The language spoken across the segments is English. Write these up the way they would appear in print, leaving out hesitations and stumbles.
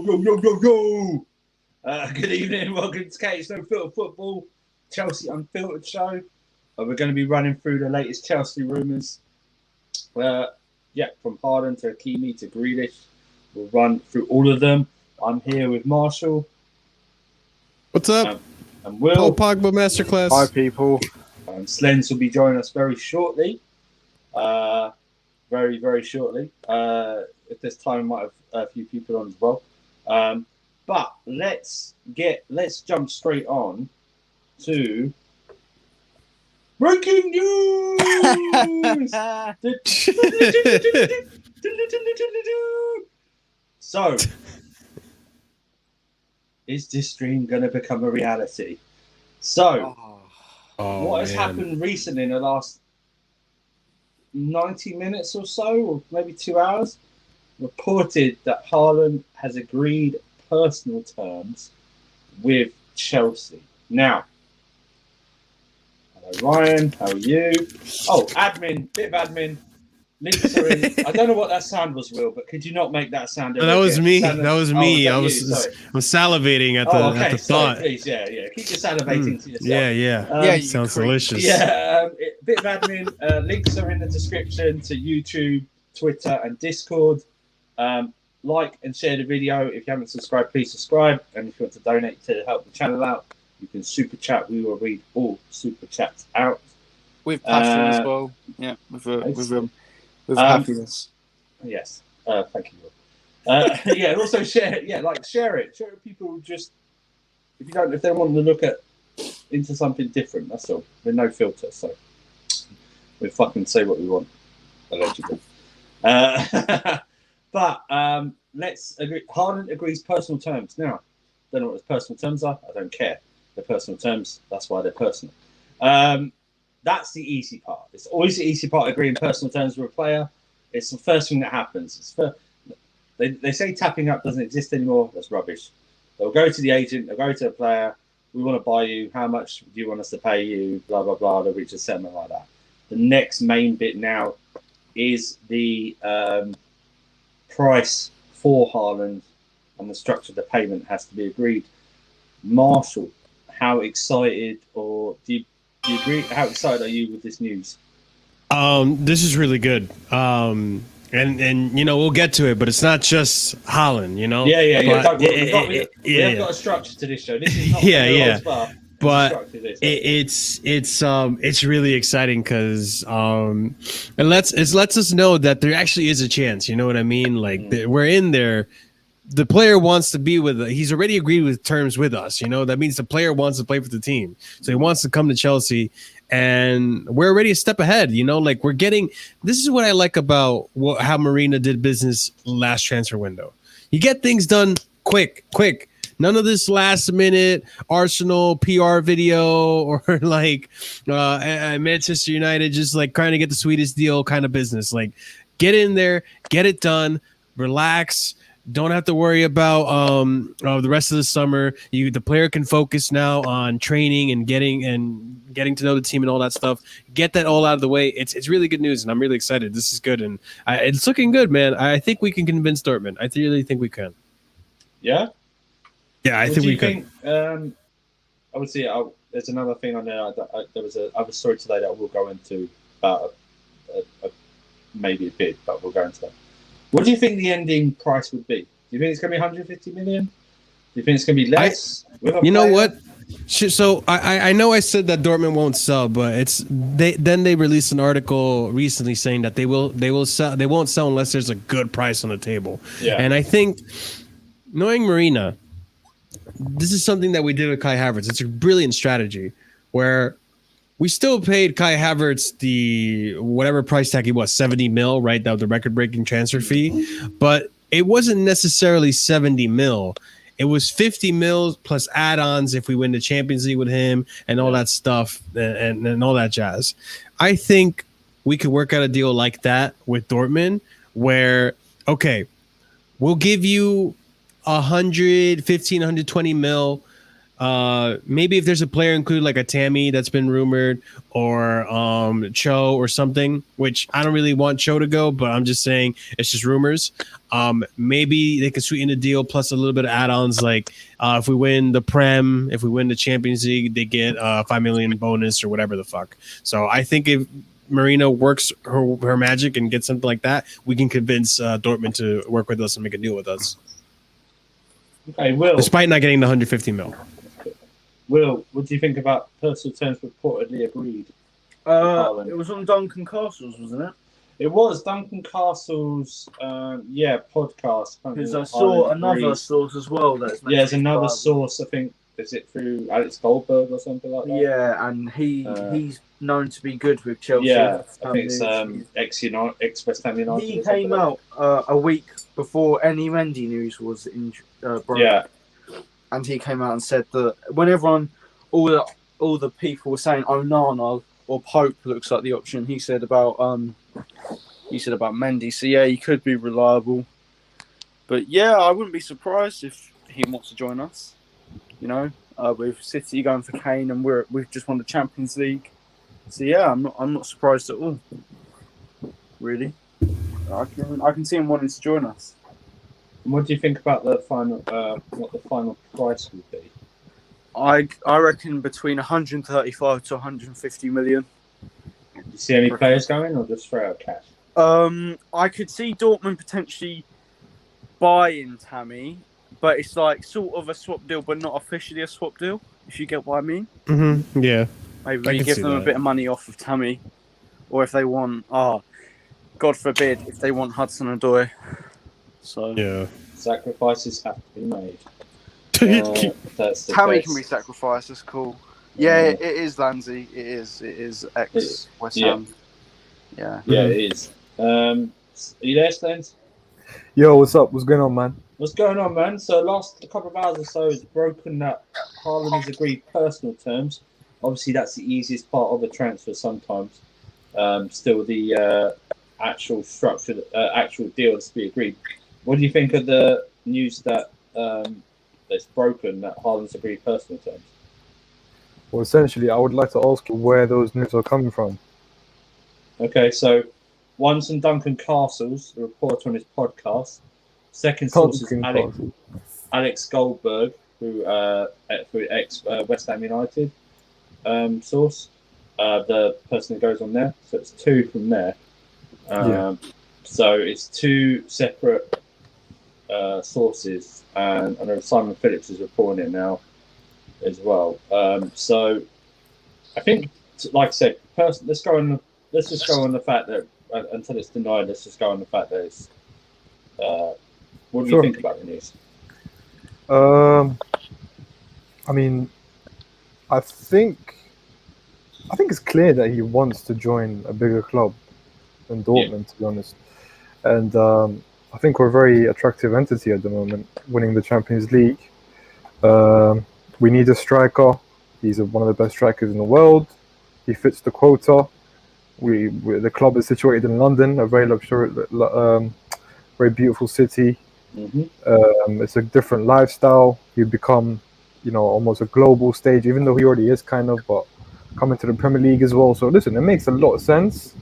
Yo. Good evening. Welcome to Kate's No Filter Football, Chelsea Unfiltered show. We're going to be running through the latest Chelsea rumours. From Haaland to HAKIMI to GREALISH. We'll run through all of them. I'm here with Marshall. What's up? And Will. Paul Pogba Masterclass. Hi, people. Slendz will be joining us very shortly. Very, very shortly. At this time, we might have a few people on as well. But let's jump straight on to breaking news. So, is this dream going to become a reality? So, what has happened recently in the last 90 minutes or so, or maybe 2 hours, reported that Haaland has agreed personal terms with Chelsea. Now, hello Ryan, how are you? Oh, bit of admin. Links are in. I don't know what that sound was, Will, but could you not make that sound? That was me. That was me. I was salivating at the thought. Please, yeah. Keep your salivating to yourself. Yeah. Sounds delicious. Yeah, bit of admin. Links are in the description to YouTube, Twitter, and Discord. Like and share the video. If you haven't subscribed, please subscribe. And if you want to donate to help the channel out, you can super chat. We will read all super chats out with passion as well. Yeah, with happiness. Yes. Thank you. And also share. Yeah, share it. Share it with people. Just if they want to look into something different. That's all. With no filter. So we fucking say what we want. Allegedly. But let's agree. Haaland agrees personal terms. Now, don't know what his personal terms are. I don't care. They're personal terms. That's why they're personal. That's the easy part. It's always the easy part, agreeing personal terms with a player. It's the first thing that happens. They say tapping up doesn't exist anymore. That's rubbish. They'll go to the agent. They'll go to the player. We want to buy you. How much do you want us to pay you? Blah, blah, blah. They'll reach a settlement like that. The next main bit now is the price for Haaland, and the structure of the payment has to be agreed. Marshall, how excited, or do you agree? How excited are you with this news? This is really good. And we'll get to it, but it's not just Haaland, Yeah. We have got a structure to this show. This is not but it's really exciting because it lets us know that there actually is a chance. You know what I mean? Like we're in there. The player wants to be with. He's already agreed with terms with us. That means the player wants to play for the team, so he wants to come to Chelsea, and we're already a step ahead. Like we're getting. This is what I like about how Marina did business last transfer window. You get things done quick. None of this last minute Arsenal PR video or Manchester United just trying to get the sweetest deal kind of business. Like get in there, get it done, relax. Don't have to worry about the rest of the summer. The player can focus now on training and getting to know the team and all that stuff. Get that all out of the way. It's really good news, and I'm really excited. This is good, and it's looking good, man. I think we can convince Dortmund. I really think we can. Yeah. Yeah, I think we can. Obviously, there's another thing on there. There was another story today that we'll go into about maybe a bit, but we'll go into that. What do you think the ending price would be? Do you think it's going to be 150 million? Do you think it's going to be less? Know what? So I know I said that Dortmund won't sell, but they released an article recently saying that they won't sell unless there's a good price on the table. Yeah. And I think knowing Marina, this is something that we did with Kai Havertz. It's a brilliant strategy where we still paid Kai Havertz the whatever price tag he was, 70 mil, right? That was the record-breaking transfer fee. But it wasn't necessarily 70 mil. It was 50 mil plus add-ons if we win the Champions League with him and all that stuff and all that jazz. I think we could work out a deal like that with Dortmund where, okay, we'll give you 115, 120 mil Maybe if there's a player included like a Tammy that's been rumored, or Cho or something, which I don't really want Cho to go, but I'm just saying it's just rumors. Maybe they can sweeten the deal plus a little bit of add-ons, like if we win the Prem, if we win the Champions League, they get 5 million bonus or whatever the fuck. So I think if Marina works her magic and gets something like that, we can convince Dortmund to work with us and make a deal with us. Okay, Will. Despite not getting the 150 mil. Will, what do you think about personal terms reportedly agreed? It was on Duncan Castles, wasn't it? It was Duncan Castle's, podcast. Because I saw another source as well. There's another source, I think. Is it through Alex Goldberg or something like that? Yeah, and he's known to be good with Chelsea. Yeah, I think it's ex-West Ham United. He came out a week before any Mendy news was in broke. Yeah. And he came out and said that when everyone, all the people were saying Onana or Pope looks like the option, he said about Mendy. So yeah, he could be reliable. But yeah, I wouldn't be surprised if he wants to join us. You know, with City going for Kane, and we've just won the Champions League. So yeah, I'm not surprised at all. Really, I can see him wanting to join us. What do you think about the final? What the final price would be? I reckon between 135 to 150 million. Do you see any players going, or just throw out cash? I could see Dortmund potentially buying Tammy, but it's like sort of a swap deal, but not officially a swap deal. If you get what I mean? Mm-hmm. Yeah. Maybe you give them a bit of money off of Tammy, or if they want, God forbid, if they want Hudson-Odoi. So yeah, sacrifices have to be made. Tammy can be sacrificed. That's cool. Yeah, it is Lanzi. It is ex West Ham. Yeah. Yeah, it is. Are you there, Slendz? Yo, what's up? What's going on, man? What's going on, man? So last couple of hours or so, it's broken that Haaland has agreed personal terms. Obviously, that's the easiest part of a transfer sometimes. Still, the actual structure, actual deal has to be agreed. What do you think of the news that it's broken that Haaland's agreed personal terms? Well, essentially, I would like to ask you where those news are coming from. Okay, so one's from Duncan Castles, the reporter on his podcast. Second source is Alex Goldberg, who ex West Ham United source. The person who goes on there, so it's two from there. So it's two separate sources, and I know Simon Phillips is reporting it now as well. So I think, like I said, let's just go on the fact that until it's denied, let's just go on the fact that it's. What do you think about the news? I mean, I think it's clear that he wants to join a bigger club than Dortmund, to be honest. And I think we're a very attractive entity at the moment, winning the Champions League. We need a striker. He's one of the best strikers in the world. He fits the quota. The club is situated in London, a very luxurious, very beautiful city. Mm-hmm. It's a different lifestyle. You become, almost a global stage, even though he already is kind of, but coming to the Premier League as well. So listen, it makes a lot of sense.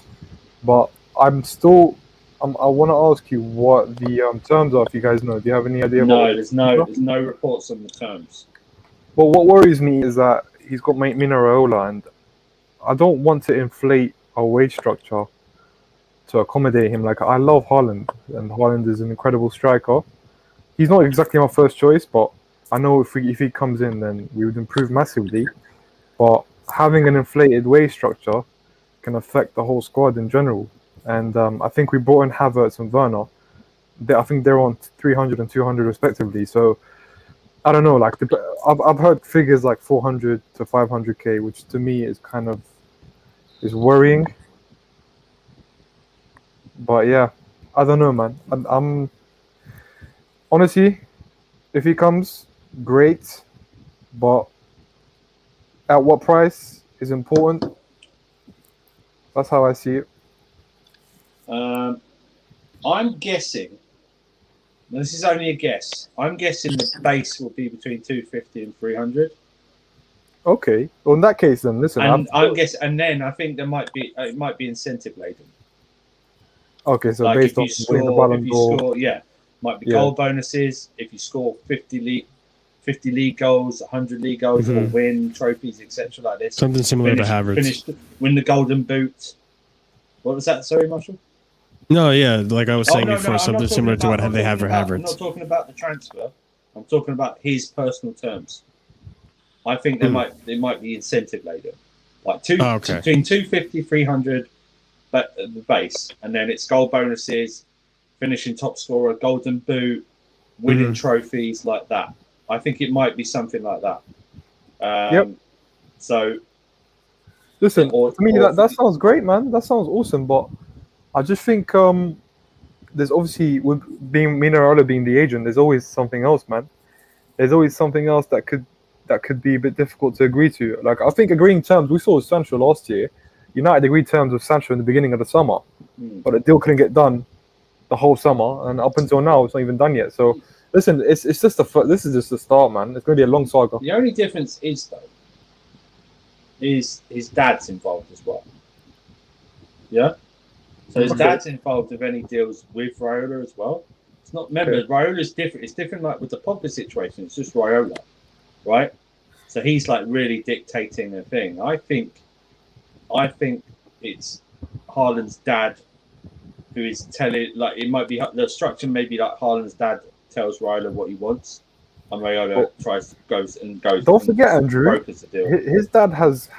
But I want to ask you what the terms are. If you guys know, do you have any idea? No, there's no reports on the terms. Well, what worries me is that he's got Mino Raiola, and I don't want to inflate our wage structure to accommodate him. Like, I love Haaland, and Haaland is an incredible striker. He's not exactly my first choice, but I know if he comes in, then we would improve massively. But having an inflated wage structure can affect the whole squad in general. And I think we brought in Havertz and Werner. I think they're on 300 and 200 respectively. So I don't know. Like, I've heard figures like 400 to 500k, which to me is kind of worrying. But yeah, I don't know, man. I'm honestly, if he comes, great. But at what price is important? That's how I see it. I'm guessing. This is only a guess. I'm guessing the base will be between 250 and 300. Okay. Well, in that case, then listen. And I guess, and then I think there might be it might be incentive laden. Okay, so Like based if you on winning the score, Ballon d'Or, yeah, might be Yeah. goal bonuses. If you score 50 league goals, 100 league goals, or win trophies, etc. like this. Something similar to Havertz. Win the Golden Boot. What was that? Sorry, Marshall. No, yeah, like I was saying no, before, I'm something not talking similar to about- what they have for I'm Havertz. not talking about the transfer. I'm talking about his personal terms. I think there might be incentive later, like between 250, 300, but the base, and then it's goal bonuses, finishing top scorer, Golden Boot, winning trophies like that. I think it might be something like that. Yep. So, listen, to me that sounds great, man. That sounds awesome, but I just think there's obviously, with being Mina Ronaldo being the agent, there's always something else, man. There's always something else that could be a bit difficult to agree to. Like, I think agreeing terms, we saw with Sancho last year. United agreed terms with Sancho in the beginning of the summer, but the deal couldn't get done the whole summer, and up until now, it's not even done yet. So, listen, it's just this is just the start, man. It's going to be a long saga. The only difference is, though, is his dad's involved as well. Yeah? So his dad's involved with any deals with Raiola as well. It's not, remember, Raiola's different. It's different like with the Pogba situation. It's just Raiola, right? So he's like really dictating the thing. I think it's Haaland's dad who is telling, like, it might be the structure, maybe like Haaland's dad tells Raiola what he wants, and Raiola goes. Don't forget, Andrew, brokers the deal. His dad has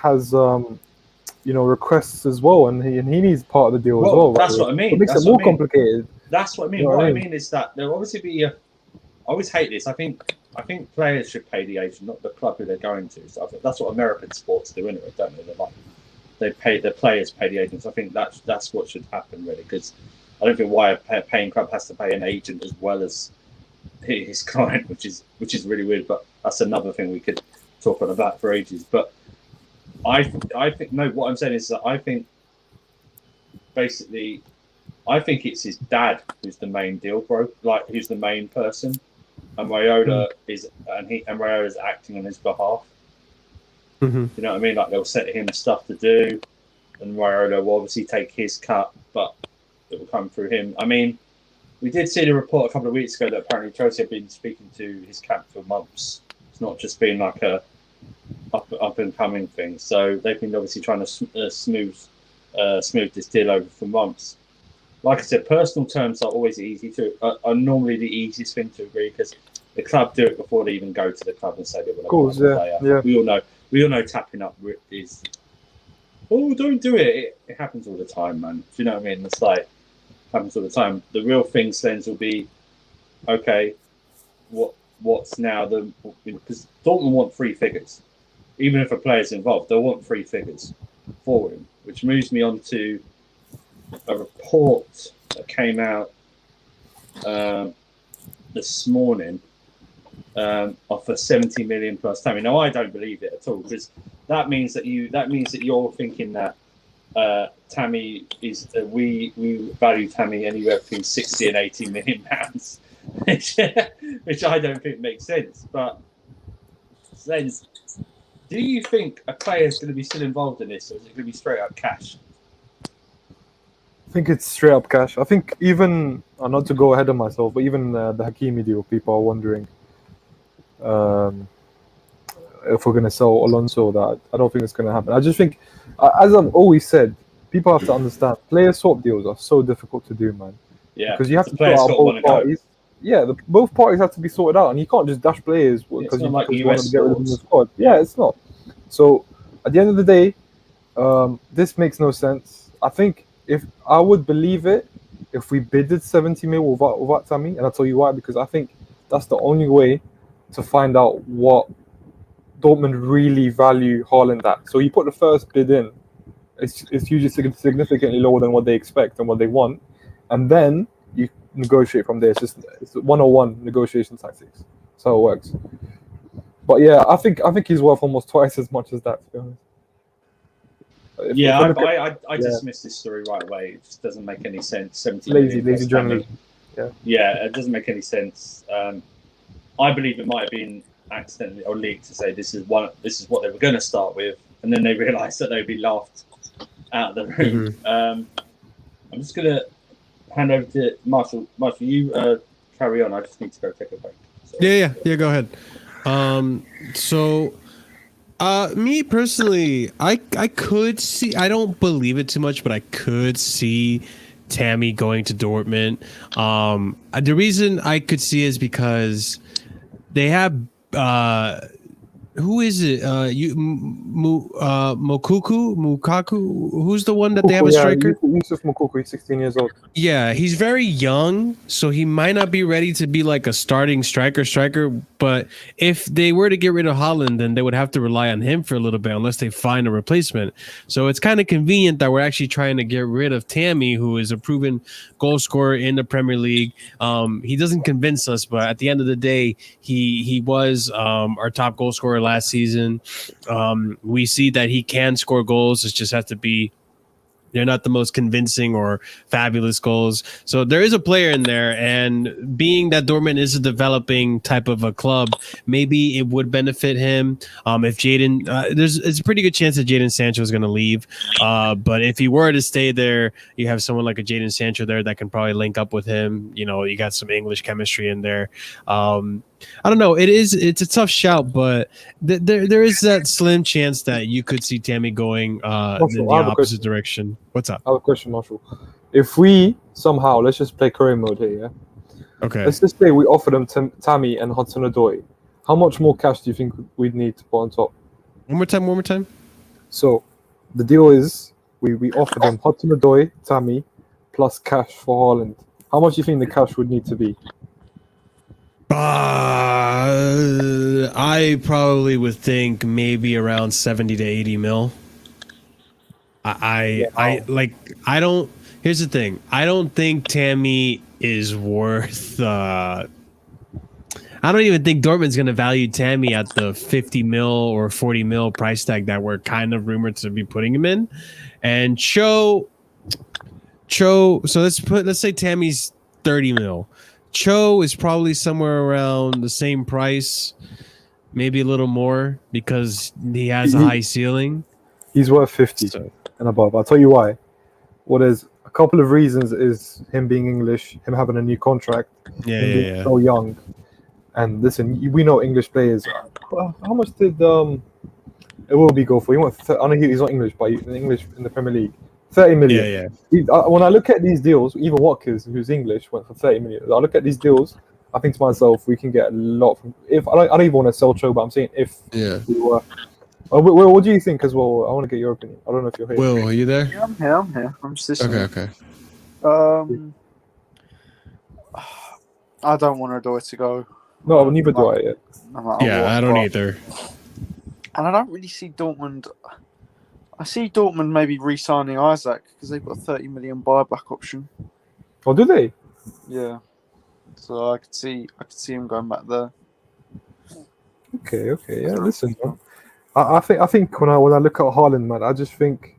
requests as well, and he needs part of the deal as well. That's right? what I mean. It makes it more complicated. That's what I mean. You know what I mean is that there'll obviously be I always hate this. I think players should pay the agent, not the club who they're going to. So I think that's what American sports do, anyway, don't they? They're like, the players pay the agents. I think that's what should happen, really, because I don't think why a paying club has to pay an agent as well as his client, which is really weird. But that's another thing we could talk about for ages. But I think no. What I'm saying is that I think it's his dad who's the main deal broker, like who's the main person, and Raiola is acting on his behalf. You know what I mean? Like, they'll set him stuff to do, and Raiola will obviously take his cut, but it will come through him. I mean, we did see the report a couple of weeks ago that apparently Chelsea have been speaking to his camp for months. It's not just been like a up and coming thing. So they've been obviously trying to smooth this deal over for months. Like I said, personal terms are always are normally the easiest thing to agree, because the club do it before they even go to the club and say they will. Of course, yeah. We all know tapping up is. Oh, don't do it. It happens all the time, man. Do you know what I mean? It's like, happens all the time. The real thing, Slendz, will be, okay, what's now because Dortmund want 3 figures. Even if a player's involved, they'll want 3 figures for him, which moves me on to a report that came out this morning of a 70 million plus Tammy. Now, I don't believe it at all, because that means that you're thinking that Tammy is we value Tammy anywhere between 60 and 80 million pounds, which I don't think makes sense. But Slendz, do you think a player is going to be still involved in this, or is it going to be straight up cash? I think it's straight up cash. I think even, not to go ahead of myself, but even the Hakimi deal, people are wondering if we're going to sell Alonso. That I don't think it's going to happen. I just think, as I've always said, people have to understand, player swap deals are so difficult to do, man. Yeah, because you have to sort out both parties. Yeah, both parties have to be sorted out, and you can't just dash players because you want to get rid of them in the squad. Yeah, it's not. So at the end of the day, this makes no sense. I think if I would believe it if we bidded 70 mil without Tammy, and I'll tell you why, because I think that's the only way to find out what Dortmund really value Haaland at. So you put the first bid in, it's usually significantly lower than what they expect and what they want, and then you negotiate from there. It's 101 negotiation tactics. That's how it works. But yeah, I think he's worth almost twice as much as that, to be honest. I dismiss this story right away. It just doesn't make any sense. 70 lazy journalism. Yeah, it doesn't make any sense. I believe it might have been accidentally or leaked to say this is what they were going to start with, and then they realised that they'd be laughed out of the room. I'm just going to hand over to Marshall. Marshall, you carry on. I just need to go take a break. So, Yeah. Go ahead. Me personally, I could see. I don't believe it too much, but I could see Tammy going to Dortmund. The reason I could see is because they have who is it? Mukaku. Who's the one that they have a striker? Yusuf Moukoko. He's 16 years old. Yeah, he's very young, so he might not be ready to be like a starting striker. But if they were to get rid of Haaland, then they would have to rely on him for a little bit unless they find a replacement. So it's kind of convenient that we're actually trying to get rid of Tammy, who is a proven goal scorer in the Premier League. He doesn't convince us, but at the end of the day, he was our top goal scorer last season. We see that he can score goals. It just has to be, they're not the most convincing or fabulous goals. So there is a player in there, and being that Dortmund is a developing type of a club, maybe it would benefit him. If Jadon, it's a pretty good chance that Jadon Sancho is going to leave. But if he were to stay there, you have someone like a Jadon Sancho there that can probably link up with him. You know, you got some English chemistry in there. I don't know. It's a tough shout, but there is that slim chance that you could see Tammy going in the opposite direction. What's up? I have a question, Marshall. If we somehow, let's just play career mode here, yeah? Okay. Let's just say we offer them Tammy and Hudson-Odoi. How much more cash do you think we'd need to put on top? One more time. So the deal is we offer them Hudson-Odoi, Tammy, plus cash for Haaland. How much do you think the cash would need to be? I probably would think maybe around 70 to 80 mil. Here's the thing. I don't think Tammy is worth I don't even think Dortmund's going to value Tammy at the 50 mil or 40 mil price tag that we're kind of rumored to be putting him in. And Cho, so let's say Tammy's 30 mil. Cho is probably somewhere around the same price, maybe a little more, because he has a high ceiling. He's worth 50 and above. I'll tell you why. Well, there's a couple of reasons. Is him being English, him having a new contract, being so young. And listen, we know English players. How much did it will be go for? I know he's not English, but English in the Premier League. 30 million. When I look at these deals, even Watkins, who's English, went for 30 million. I look at these deals, I think to myself, we can get a lot from. If I don't even want to sell Cho, but I'm saying if we were. Will, what do you think as well? I want to get your opinion. I don't know if you're here. Will, are you there? Yeah, I'm here. I'm just listening. Okay. I don't want Odoi to go. No, neither do I yet. I don't either. And I don't really see Dortmund. I see Dortmund maybe re-signing Isaac because they've got a 30 million buyback option. Oh, do they? Yeah. So I could see him going back there. Okay. Yeah, listen, man. I think when I look at Haaland, man, I just think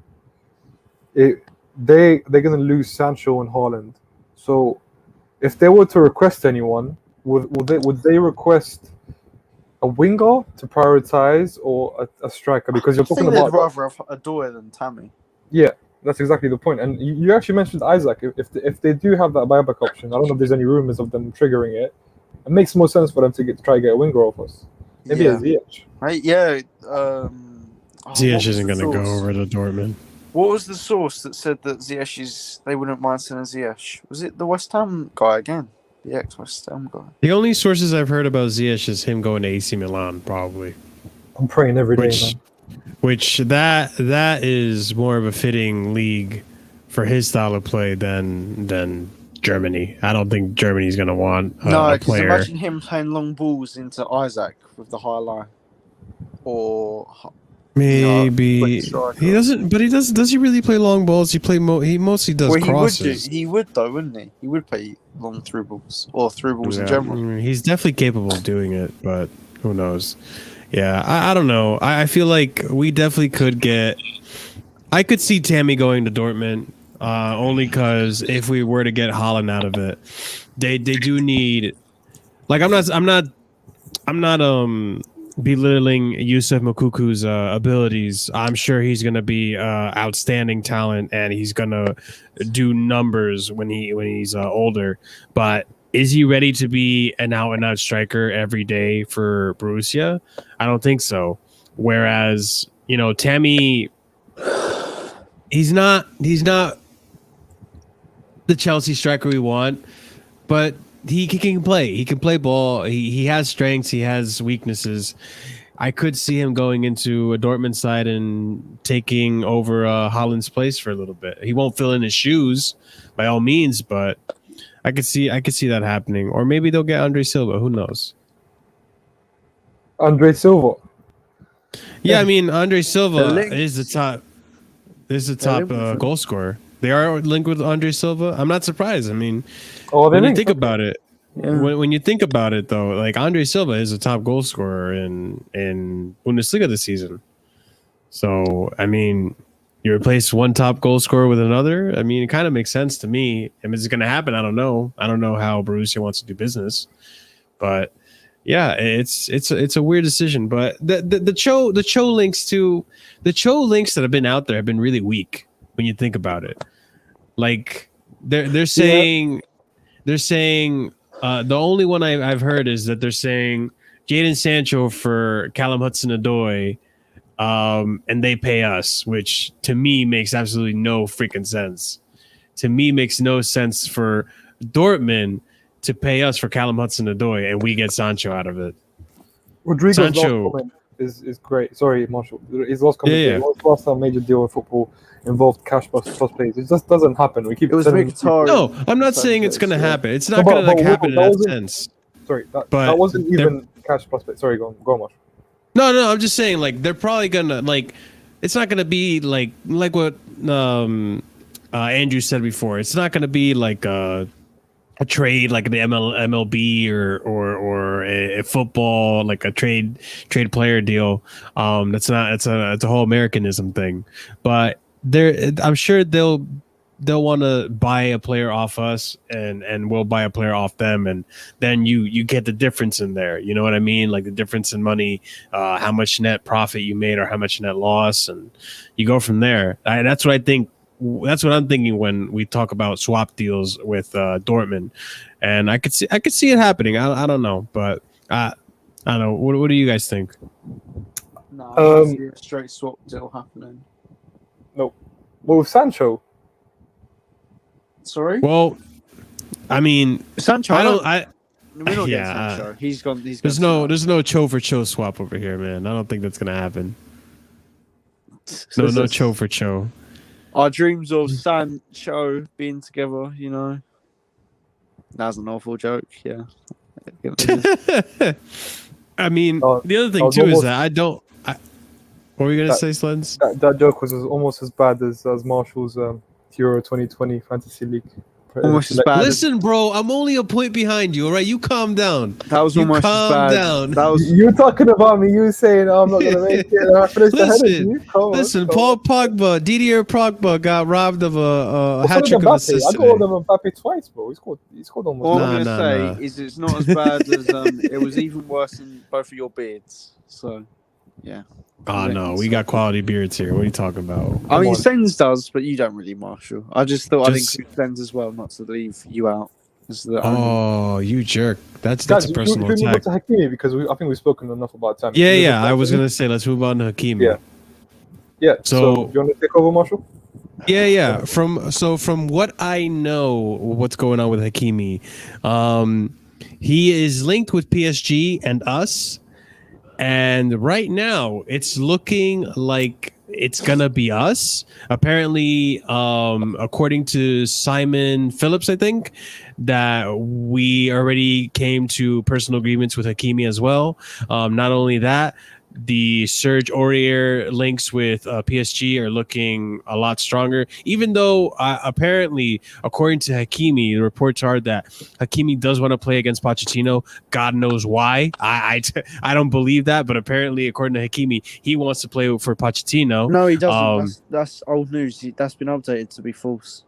they're gonna lose Sancho and Haaland. So if they were to request anyone, would they request a winger to prioritize or a striker? Because you're talking about. They'd rather have Odoi than Tammy. Yeah, that's exactly the point. And you actually mentioned Isaac. If they do have that buyback option, I don't know if there's any rumors of them triggering it. It makes more sense for them to try to get a winger off us. Maybe a Ziyech. Right? Yeah. Ziyech isn't going to go over to Dortmund. What was the source that said that Ziyech they wouldn't mind sending Ziyech? Was it the West Ham guy again? The ex-West Ham guy. The only sources I've heard about Ziyech is him going to AC Milan, probably. I'm praying every day, man. Which that is more of a fitting league for his style of play than Germany. I don't think Germany's going to want a player. Imagine him playing long balls into Isaac with the high line, or maybe he doesn't. But he does. Does he really play long balls? He mostly does crosses. He would though, wouldn't he? He would play long through balls or through balls in general. He's definitely capable of doing it, but who knows? Yeah, I don't know. I feel like we definitely could get. I could see Tammy going to Dortmund. Only because if we were to get Haaland out of it, they do need. Like I'm not belittling Yusuf Mokuku's abilities. I'm sure he's going to be outstanding talent, and he's going to do numbers when he's older. But is he ready to be an out and out striker every day for Borussia? I don't think so. Whereas, Tammy, he's not the Chelsea striker we want, but he can play. He can play ball. He has strengths. He has weaknesses. I could see him going into a Dortmund side and taking over Haaland's place for a little bit. He won't fill in his shoes by all means, but I could see that happening. Or maybe they'll get Andre Silva. Who knows? Andre Silva. Yeah, I mean Andre Silva is the top. Goal scorer. They are linked with Andre Silva. I'm not surprised. I mean, when you think about it, when you think about it, though, like Andre Silva is a top goal scorer in Bundesliga this season. So, I mean, you replace one top goal scorer with another. I mean, it kind of makes sense to me. I mean, is it going to happen? I don't know. I don't know how Borussia wants to do business, but yeah, it's a weird decision. But the Cho links that have been out there have been really weak when you think about it. Like they're saying the only one I've heard is that they're saying Jadon Sancho for Callum Hudson-Odoi, and they pay us, which to me makes absolutely no freaking sense. To me, makes no sense for Dortmund to pay us for Callum Hudson-Odoi and we get Sancho out of it. Rodrigo's last comment is great. Sorry, Marshall. His last comment. Last time major deal in football involved cash plus plays. It just doesn't happen. We keep. It was No, I'm not saying it's going to happen. It's not going to happen in that sense. Sorry, that wasn't even cash plus play. Sorry, go on, Marshall. No, I'm just saying, like, they're probably gonna, like, it's not gonna be like what Andrew said before. It's not gonna be like a trade like the MLB or a football, like a trade player deal. That's not. It's a whole Americanism thing. But I'm sure they'll want to buy a player off us and we'll buy a player off them, and then you get the difference in there. You know what I mean? Like the difference in money, how much net profit you made or how much net loss, and you go from there. That's what I think. That's what I'm thinking when we talk about swap deals with Dortmund, and I could see it happening. I don't know, but I don't know. What do you guys think? No, I don't see a straight swap deal happening. No. Well, with Sancho. Sorry. Well, I mean, Sancho. We're not getting Sancho. He's gone. There's no Cho for Cho swap over here, man. I don't think that's gonna happen. No Cho for Cho. Our dreams of Sancho being together, you know. That's an awful joke. Yeah. I mean, the other thing too is that what were you gonna say, Slendz? That joke was almost as bad as Marshall's Euro 2020 Fantasy League. Almost as bad. Listen, bro, I'm only a point behind you. All right, you calm down. That was almost as bad. Down. That was you talking about me. You saying I'm not gonna make it. I finished ahead of you. Listen, Paul Pogba, Didier Pogba got robbed of a hat trick of assists. I got them Mbappe twice, bro. He scored almost. All I'm gonna say is it's not as bad as it was even worse than both of your beards. So, yeah. Oh no, we got quality beards here. What are you talking about? I mean, Slendz does, but you don't really, Marshall. I just thought I'd include Slendz as well, not to leave you out. You jerk! That's a personal attack. Move on to Hakimi because I think we've spoken enough about time. Yeah. I was gonna say let's move on to Hakimi. Yeah. So you want to take over, Marshall? Yeah. From what I know, what's going on with Hakimi, he is linked with PSG and us. And right now, it's looking like it's gonna be us. Apparently, according to Simon Phillips, I think that we already came to personal agreements with Hakimi as well. Not only that, the Serge Aurier links with PSG are looking a lot stronger, even though apparently, according to Hakimi, the reports are that Hakimi does want to play against Pochettino. God knows why. I don't believe that, but apparently, according to Hakimi, he wants to play for Pochettino. No, he doesn't. That's old news. That's been updated to be false.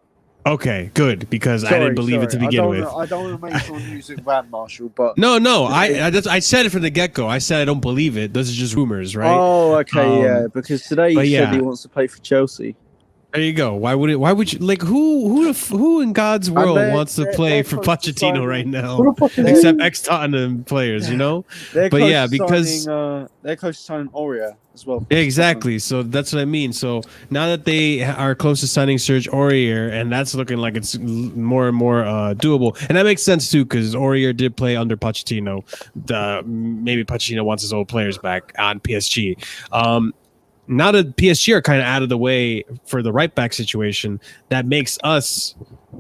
Okay, good, because I didn't believe it to begin with. I don't want to make someone use it rant, Marshall, but No. I said it from the get go. I said I don't believe it. Those are just rumors, right? Oh, okay, yeah. Because today he said he wants to play for Chelsea. There you go. Why would you like who in God's world wants to play for Pochettino right now? Except ex-Tottenham players, you know. But yeah, because they're close to signing Aurier as well. Exactly. So that's what I mean. So now that they are close to signing Serge Aurier, and that's looking like it's more and more doable, and that makes sense too, because Aurier did play under Pochettino. Maybe Pochettino wants his old players back on PSG. Now that PSG are kind of out of the way for the right back situation, that makes us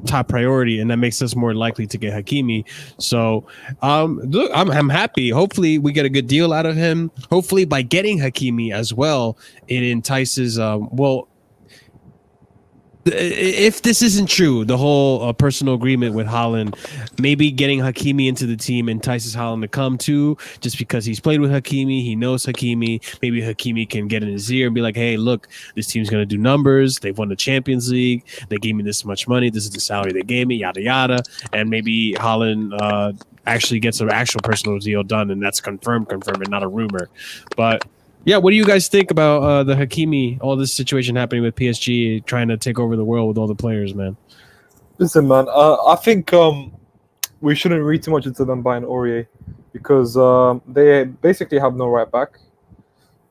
top priority, and that makes us more likely to get Hakimi. So, look, I'm happy. Hopefully, we get a good deal out of him. Hopefully, by getting Hakimi as well, it entices. If this isn't true, the whole personal agreement with Haaland, maybe getting Hakimi into the team entices Haaland to come too, just because he's played with Hakimi, he knows Hakimi. Maybe Hakimi can get in his ear and be like, hey, look, this team's going to do numbers. They've won the Champions League. They gave me this much money. This is the salary they gave me, yada, yada. And maybe Haaland actually gets an actual personal deal done, and that's confirmed, and not a rumor. But yeah, what do you guys think about the Hakimi, all this situation happening with PSG trying to take over the world with all the players, man? Listen, man, I think we shouldn't read too much into them buying Aurier, because they basically have no right back,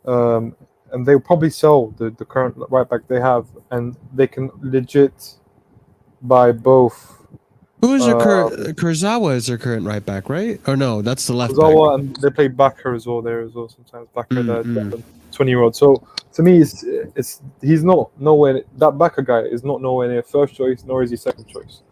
and they'll probably sell the current right back they have, and they can legit buy both. Who is their current? Kurzawa is their current right back, right? Or no, that's the left Kurzawa, back. and they play Bakker as well there as well sometimes. Bakker, the 20-year-old. So to me, he's not nowhere. That Bakker guy is not nowhere near first choice, nor is he second choice.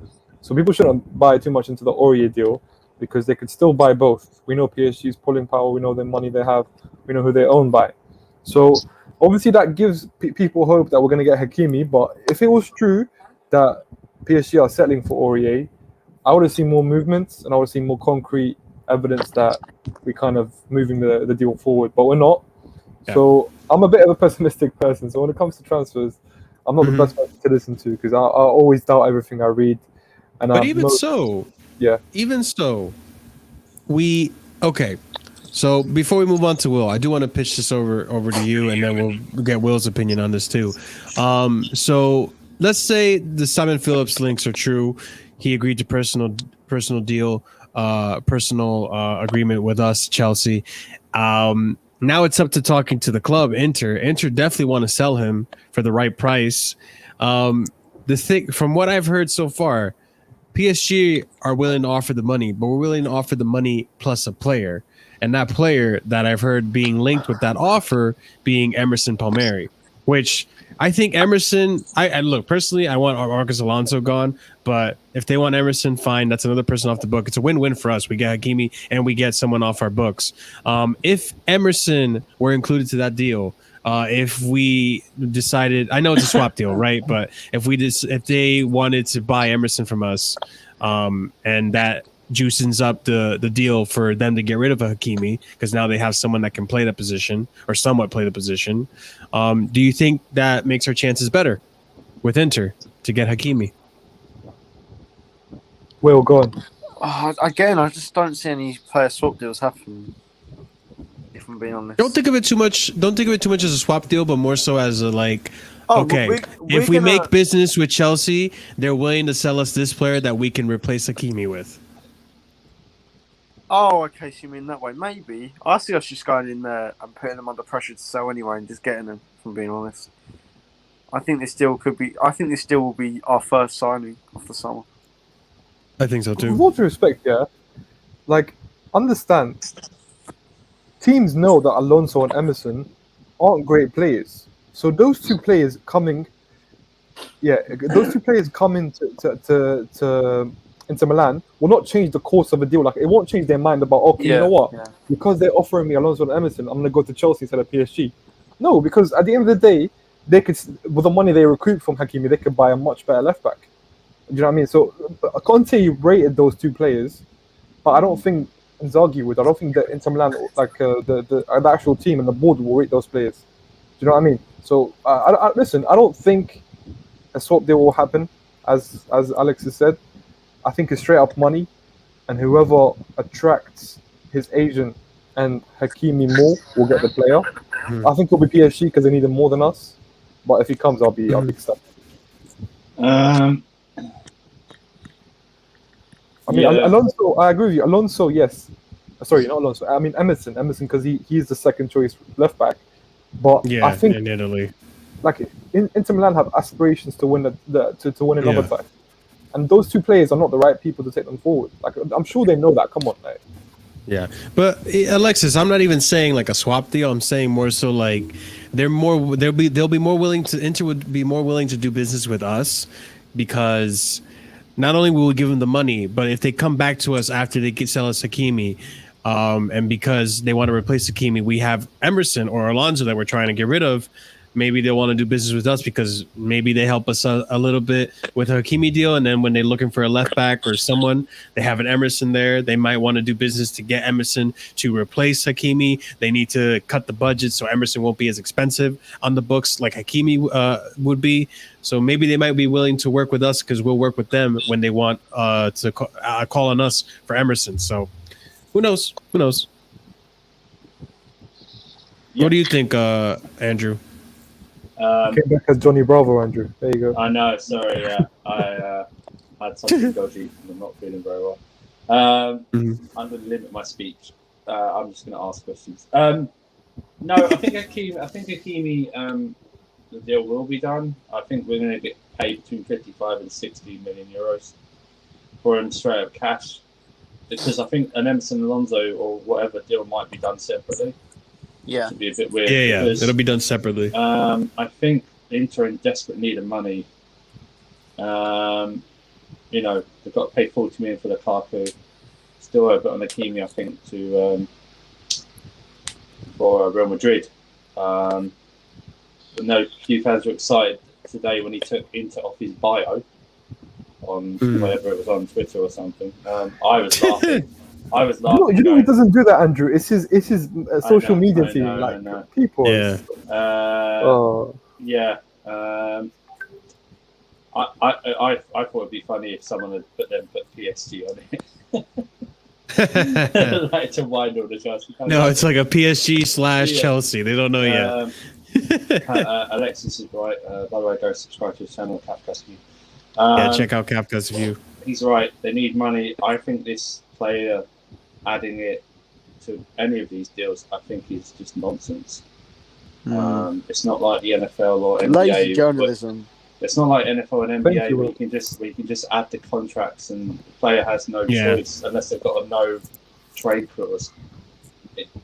So people shouldn't buy too much into the Aurier deal, because they could still buy both. We know PSG's pulling power. We know the money they have. We know who they own by. So obviously that gives people hope that we're going to get Hakimi. But if it was true that PSG are settling for Aurier, I would have seen more movements, and I would have seen more concrete evidence that we're kind of moving the deal forward. But we're not. Yeah. So I'm a bit of a pessimistic person. So when it comes to transfers, I'm not the best person to listen to, because I always doubt everything I read. But even so, okay. So before we move on to Will, I do want to pitch this over to you, and then we'll get Will's opinion on this too. So let's say the Simon Phillips links are true. He agreed to personal deal, agreement with us, Chelsea. Now it's up to talking to the club, Inter. Inter definitely want to sell him for the right price. The thing, from what I've heard so far, PSG are willing to offer the money, but we're willing to offer the money plus a player. And that player that I've heard being linked with that offer being Emerson Palmieri, which I think Emerson, I look, personally, I want Marcos Alonso gone, but if they want Emerson, fine. That's another person off the book. It's a win-win for us. We get Hakimi and we get someone off our books. If Emerson were included to that deal, if we decided, I know it's a swap deal, right? But if they wanted to buy Emerson from us, and that juicens up the deal for them to get rid of a Hakimi, because now they have someone that can play the position or somewhat play the position. Do you think that makes our chances better with Inter to get Hakimi? Will, go on. Again, I just don't see any player swap deals happening, if I'm being honest. Don't think of it too much as a swap deal, but more so as a like, okay, if we make business with Chelsea, they're willing to sell us this player that we can replace Hakimi with. Oh, okay, so you mean that way? Maybe. I see us just going in there and putting them under pressure to sell anyway and just getting them, if I'm being honest. I think this deal will be our first signing of the summer. I think so too. With all due respect, yeah, like, understand, teams know that Alonso and Emerson aren't great players. So those two players coming to Inter Milan will not change the course of a deal. Like, it won't change their mind about, okay, you know what? Yeah. Because they're offering me Alonso and Emerson, I'm going to go to Chelsea instead of PSG. No, because at the end of the day, they could, with the money they recruit from Hakimi, they could buy a much better left back. Do you know what I mean? So Conte rated those two players, but I don't think Inzaghi would. I don't think that Inter Milan, like the actual team and the board, will rate those players. Do you know what I mean? So listen, I don't think a swap deal will happen. as Alex has said. I think it's straight up money, and whoever attracts his agent and Hakimi more will get the player. I think it'll be PSG because they need him more than us. But if he comes, I'll be ecstatic. Um, I mean, yeah. Alonso. I agree with you. Alonso, yes. Sorry, not Alonso. I mean Emerson because he's the second choice left back. But Yeah, I think in Italy. like Inter Milan have aspirations to win to win another Yeah. title, and those two players are not the right people to take them forward. Like I'm sure they know that. Come on, mate. Yeah, but Alexis, I'm not even saying like a swap deal. I'm saying more so like they'll be more willing to Inter would be more willing to do business with us because not only will we give them the money, but if they come back to us after they sell us Hakimi, and because they want to replace Hakimi, we have Emerson or Alonso that we're trying to get rid of. Maybe they'll want to do business with us because maybe they help us a little bit with a Hakimi deal. And then when they're looking for a left back or someone, they have an Emerson there. They might want to do business to get Emerson to replace Hakimi. They need to cut the budget so Emerson won't be as expensive on the books like Hakimi would be. So maybe they might be willing to work with us because we'll work with them when they want to call on us for Emerson. So who knows? Who knows? Yeah. What do you think, Andrew? Came back as Johnny Bravo, Andrew. There you go. I know. Sorry. Yeah, I had something dodgy and I'm not feeling very well. I'm going to limit my speech. I'm just going to ask questions. No, I think Hakimi, the deal will be done. I think we're going to get paid between 55 and 60 million euros for him straight up cash, because I think an Emerson Alonso or whatever deal might be done separately. Yeah, It'd be a bit weird. Yeah, because, it'll be done separately. I think Inter are in desperate need of money. You know, they've got to pay 40 million for Lukaku. Still owe a bit on Hakimi, I think, for Real Madrid. I know a few fans were excited today when he took Inter off his bio on whatever it was on Twitter or something. I was laughing. You know he doesn't do that, Andrew. It's his social media team. I know. People. Yeah. Yeah. I thought it'd be funny if someone had put PSG on it. Like to wind all the Chelsea. No, it's like a PSG / Chelsea. They don't know yet. Alexis is right. By the way, go subscribe to his channel, Capcast View. Check out Capcast View. He's right. They need money. I think this player adding it to any of these deals, I think is just nonsense. It's not like the NFL or NBA. Lazy journalism. It's not like NFL and NBA you. where you can just add the contracts and the player has no choice unless they've got a no trade clause.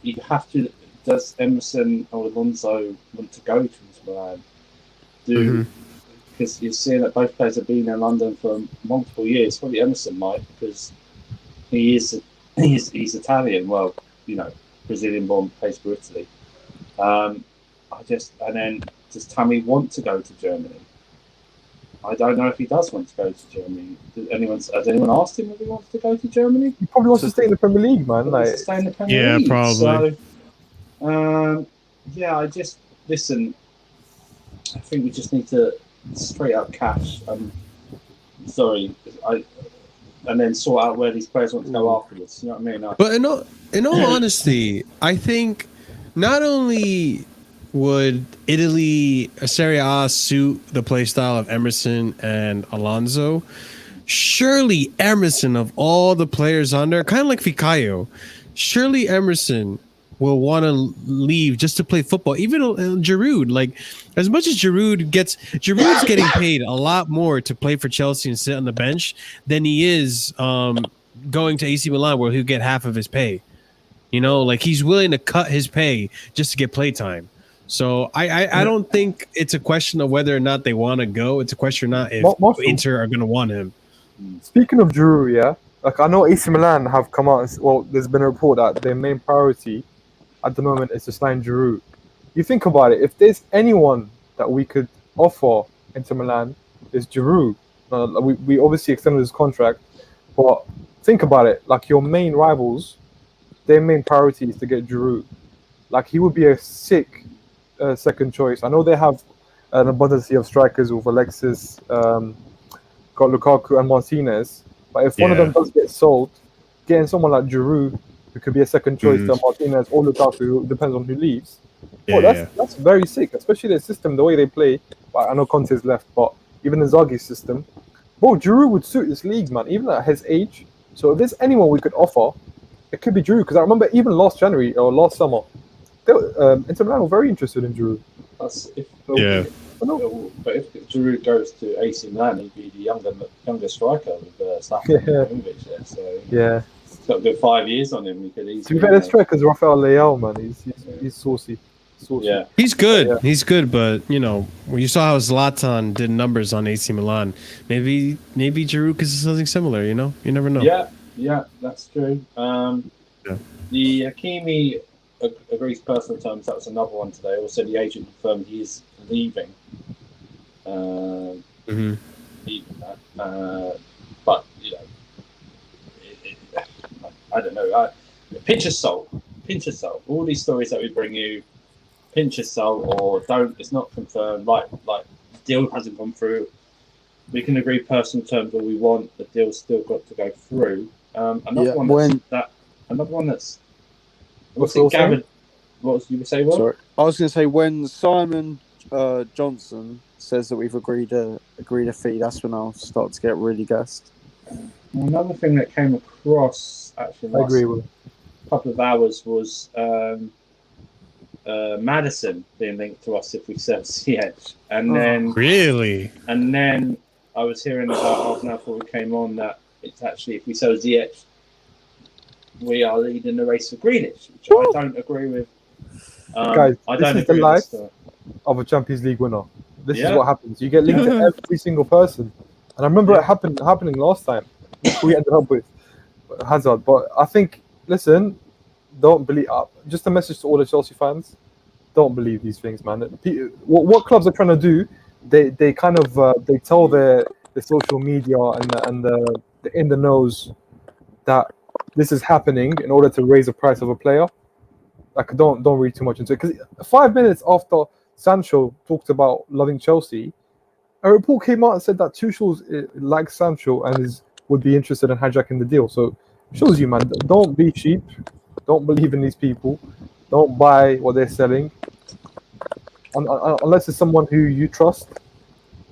You have to. Does Emerson or Alonso want to go to Inter Milan? Because you're seeing that both players have been in London for multiple years. Probably Emerson might, because he's Italian. Well, you know, Brazilian born, plays for Italy. Does Tammy want to go to Germany? I don't know if he does want to go to Germany. Has anyone asked him if he wants to go to Germany? He probably wants to stay in the Premier League, man. Wants to stay in the Premier League. Probably. So, listen. I think we just need to straight up cash. And then sort out where these players want to go afterwards. You know what I mean? But in all honesty, I think not only would Italy Serie A suit the play style of Emerson and Alonso, surely Emerson, of all the players on there, kind of like Fikayo, surely Emerson will want to leave just to play football. Even Giroud, like as much as Giroud's getting paid a lot more to play for Chelsea and sit on the bench than he is going to AC Milan where he'll get half of his pay. You know, like he's willing to cut his pay just to get play time. So I don't think it's a question of whether or not they want to go. It's a question of not if Inter are going to want him. Speaking of Giroud, yeah, like I know AC Milan have come out. There's been a report that their main priority at the moment is to sign Giroud. You think about it. If there's anyone that we could offer Inter Milan, it's Giroud. We obviously extended his contract, but think about it. Like your main rivals, their main priority is to get Giroud. Like he would be a sick second choice. I know they have an abundance of strikers with Alexis, got Lukaku and Martinez. But if one of them does get sold, getting someone like Giroud, who could be a second choice to Martinez or Lukaku, depends on who leaves. That's very sick, especially their system, the way they play. Well, I know Conte's left, but even Inzaghi's system, bro, Giroud would suit this league, man, even at his age. So if there's anyone we could offer, it could be Giroud. Because I remember even last January or last summer, Inter Milan were very interested in Giroud. But if Giroud goes to AC Milan, he'd be the younger striker with Ibrahimovic there. So yeah, he's got a good 5 years on him. He could easily. To be fair, the striker's Rafael Leao, man. He's saucy. Yeah, he's good. Yeah. He's good, but you know, when you saw how Zlatan did numbers on AC Milan, maybe Giroud could do something similar. You know, you never know. Yeah, that's true. The Hakimi agrees personal terms. That was another one today. Also, the agent confirmed he is leaving. But you know, I don't know. Pinch of salt. All these stories that we bring you, pinch of salt or don't. It's not confirmed. Like the deal hasn't gone through. We can agree personal terms all we want. The deal's still got to go through. Another one that's. What's it, Gavin? What was you say? What? Sorry, I was going to say when Simon Johnson says that we've agreed a fee, that's when I'll start to get really gassed. Another thing that came across actually last couple of hours was Madison being linked to us if we sell CH, and then and then I was hearing about half an hour before we came on that it's actually if we sell ZH, we are leading the race for Grealish, which I don't agree with. Guys, this is the life of a Champions League winner. This is what happens. You get linked to every single person. And I remember it happening last time. We ended up with Hazard. But I think, listen, don't believe. Just a message to all the Chelsea fans: don't believe these things, man. What clubs are trying to do? They kind of they tell the social media and the in the knows that this is happening in order to raise the price of a player. Like, don't read too much into it. Because 5 minutes after Sancho talked about loving Chelsea, a report came out and said that Tuchel likes Sancho and would be interested in hijacking the deal. So it shows you, man, don't be cheap. Don't believe in these people. Don't buy what they're selling. Unless it's someone who you trust,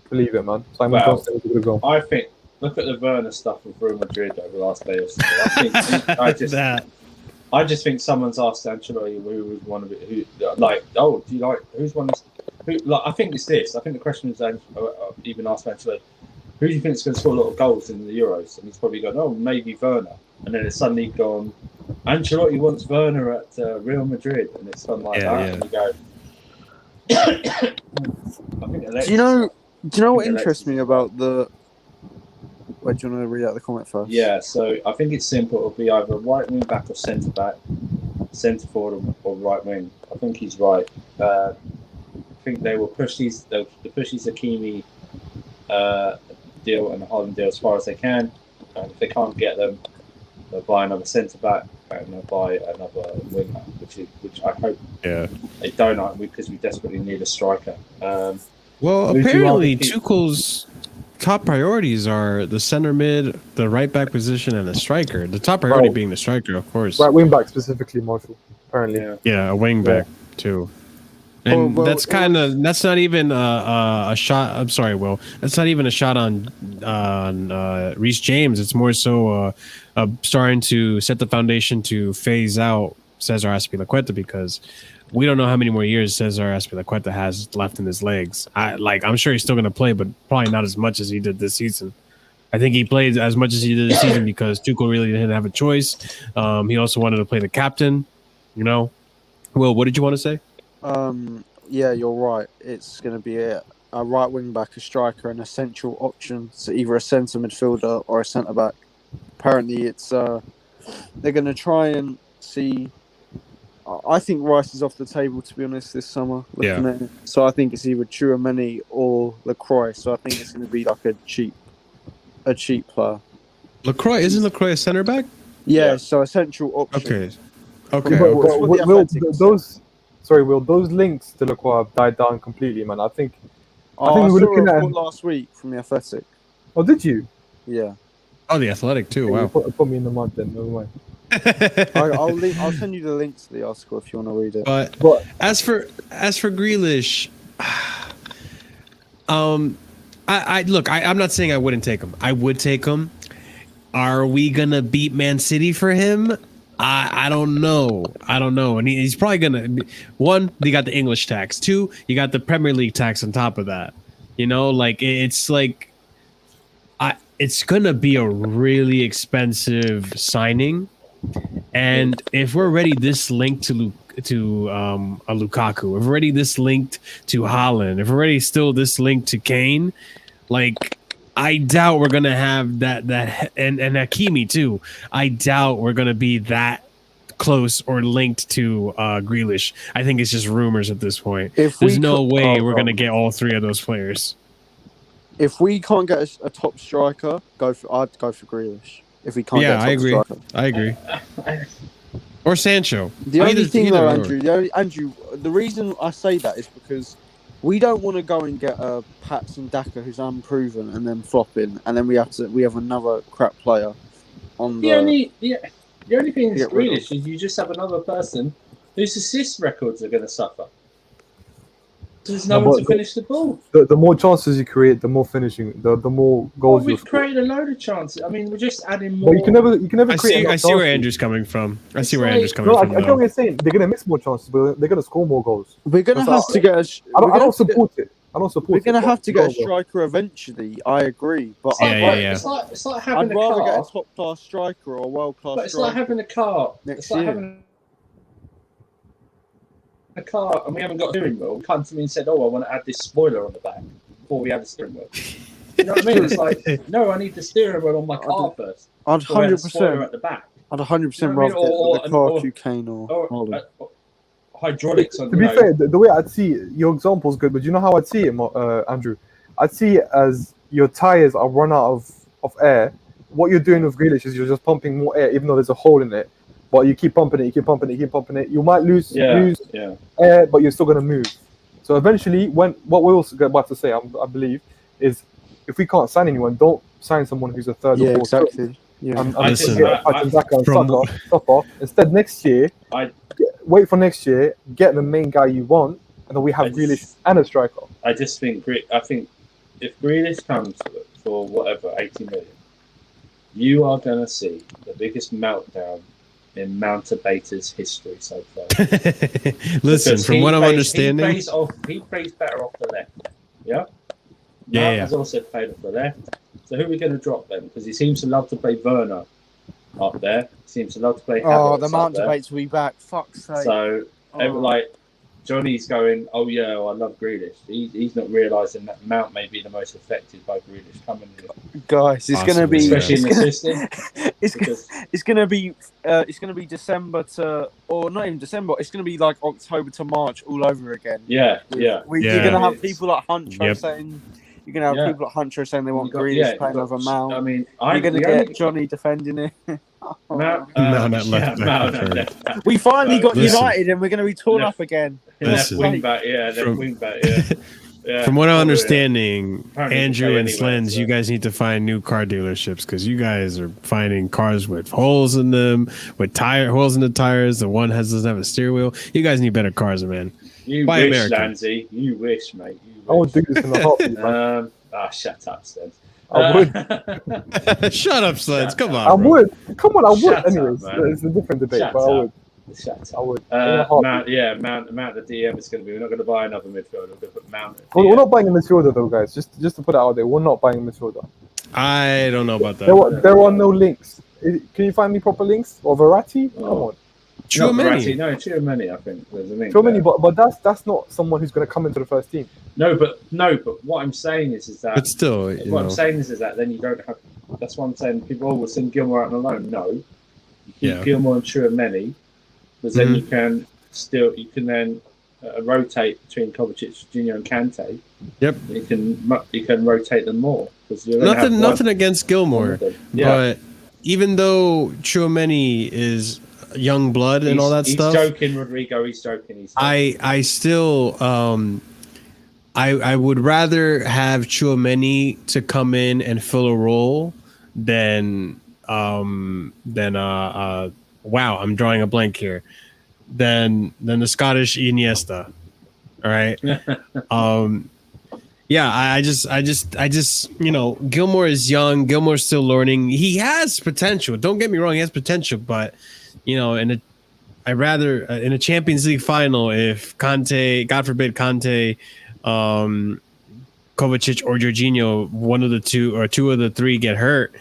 believe it, man. Simon Johnson is going to go. I think, look at the Werner stuff with Real Madrid over the last day or so. I just think someone's asked Ancelotti who was one of it. Who do you like? Who's one? I think it's this. I think the question is even asked Ancelotti, who do you think is going to score a lot of goals in the Euros? And he's probably gone, oh, maybe Werner. And then it's suddenly gone, Ancelotti wants Werner at Real Madrid, and it's something like that. And you go. I think do you know what interests me about the? Wait, do you want to read out the comment first? Yeah, so I think it's simple. It'll be either right wing back or centre back, centre forward or right wing. I think he's right. I think they will push these. They'll push these Hakimi deal and the Haaland deal as far as they can. And if they can't get them, they'll buy another centre back and they'll buy another winger, which I hope they don't, because we desperately need a striker. Well, apparently Tuchel's top priorities are the center mid, the right back position, and the striker. The top priority being the striker, of course. Right wing back specifically, Marshall. Apparently, yeah, a wing back too. And that's not even a shot. I'm sorry, Will. That's not even a shot on Reece James. It's more so starting to set the foundation to phase out Cesar Azpilicueta, because we don't know how many more years Cesar Azpilicueta has left in his legs. I'm sure he's still going to play, but probably not as much as he did this season. I think he played as much as he did this season because Tuchel really didn't have a choice. He also wanted to play the captain. You know, Will, what did you want to say? Yeah, you're right. It's going to be a right wing back, a striker, an essential option. So either a centre midfielder or a centre back. Apparently, it's they're going to try and see. I think Rice is off the table, to be honest, this summer. Looking at it. So I think it's either Tchouaméni or Lacroix. So I think it's going to be like a cheap player. Lacroix, isn't Lacroix a centre back? Yeah, so essential option. Okay. Will those links to Lacroix have died down completely, man? I think we were saw looking a at report last week from the Athletic. Oh, did you? Yeah. Oh, the Athletic too. Wow. You put me in the mud then. Never mind. I'll send you the link to the article if you want to read it. But as for Grealish, I look. I'm not saying I wouldn't take him. I would take him. Are we gonna beat Man City for him? I don't know. And he's probably gonna. One, you got the English tax. Two, you got the Premier League tax on top of that. You know, like it's like, it's gonna be a really expensive signing. And if we're already this linked to a Lukaku, if we're already this linked to Haaland, if we're already still this linked to Kane, like I doubt we're gonna have that and Hakimi too. I doubt we're gonna be that close or linked to Grealish. I think it's just rumors at this point. There's no way we're gonna get all three of those players. If we can't get a top striker, I'd go for Grealish. If we can't get a top striker. I agree. Or Sancho. The only thing though, Andrew, the reason I say that is because we don't want to go and get a Patson Daka who's unproven and then flopping, and then we have another crap player on the only thing that's Grealish is you just have another person whose assist records are going to suffer. There's no one to finish the ball. The more chances you create, the more finishing, the more goals. We've created a load of chances. I mean, we're just adding more. But you can never create. I see where Andrew's coming from. I get what you're saying. They're gonna miss more chances, but they're gonna score more goals. We're gonna have to get a. I don't support it. We're gonna have to get a striker eventually. I agree, but It's like having I'd rather get a top class striker or a world class. But it's like having a car. Next year. A car and we haven't got a steering wheel. Come to me and said, "Oh, I want to add this spoiler on the back before we have a steering wheel." You know what I mean? It's like, no, I need the steering wheel on my car first. I'd 100% at the back. I'd 100% rather get the car to Kane or hydraulics. To be fair, the way I'd see it, your example is good, but you know how I'd see it, Andrew? I'd see it as your tires are run out of air. What you're doing with Grealish is you're just pumping more air, even though there's a hole in it. But you keep pumping it. You might lose air, but you're still going to move. So eventually, what we're also about to say, I believe, is if we can't sign anyone, don't sign someone who's a third or fourth. Exactly. Instead, next year, wait for next year, get the main guy you want, and then we have Grealish and a striker. I think if Grealish comes for whatever 80 million, you are going to see the biggest meltdown in Mountabata's history so far. Listen, from what I'm understanding, he plays better off the left. Yeah. Yeah. He's also played off the left. So who are we going to drop then? Because he seems to love to play Werner up there. He seems to love to play. The Mountabates will be back. Fuck's sake. So like Johnny's going, oh yeah, I love Grealish. He's not realising that Mount may be the most affected by Grealish coming here. Guys, it's going to be especially in the system. It's going to be December to, or not even December. It's going to be like October to March all over again. Yeah. You're going to have people like Hunter saying. You're going to have people like Hunter saying they want Grealish playing over Mount. I mean, you're going to get Johnny defending it. Mount, not left. We finally got United, and we're going to be torn up again. Left wing back, yeah. From what I'm understanding, Andrew and Slendz, you guys need to find new car dealerships because you guys are finding cars with holes in them, with holes in the tires. The one doesn't have a steering wheel. You guys need better cars, man. You wish, Lanzy. You wish, mate. I would do this in a heartbeat. Shut up, Slendz. I would. Shut up, Slendz. Come on. I would. Come on, I would. Shut Anyways, up, it's a different debate, but I would. Shut up. I would. Mount, the DM is going to be. We're not going to buy another midfielder. We're going to put Mount. We're not buying a midfielder, though, guys. Just to put it out there, we're not buying a midfielder. I don't know about that. There are no links. Can you find me proper links? Or Verratti? Come on. Tchouaméni, I think. There's a link. Tchouaméni, but that's not someone who's going to come into the first team. No, but what I'm saying is that. But still, I'm saying is that then you don't have. That's what I'm saying. People will send Gilmore out on alone. No, you keep Gilmore and Tchouaméni, because then you can then rotate between Kovacic, Junior, and Kante. Yep. You can rotate them more because nothing against Gilmore, but even though Tchouaméni is young blood and all that stuff. He's joking, Rodrigo. He's joking. I still I would rather have Tchouaméni to come in and fill a role than wow, I'm drawing a blank here. Than the Scottish Iniesta. All right. Yeah, I just, you know, Gilmore is young. Gilmore's still learning. He has potential. Don't get me wrong, he has potential, but you know, I'd rather in a Champions League final, if Conte, God forbid, Conte, Kovacic or Jorginho, one of the two or two of the three get hurt,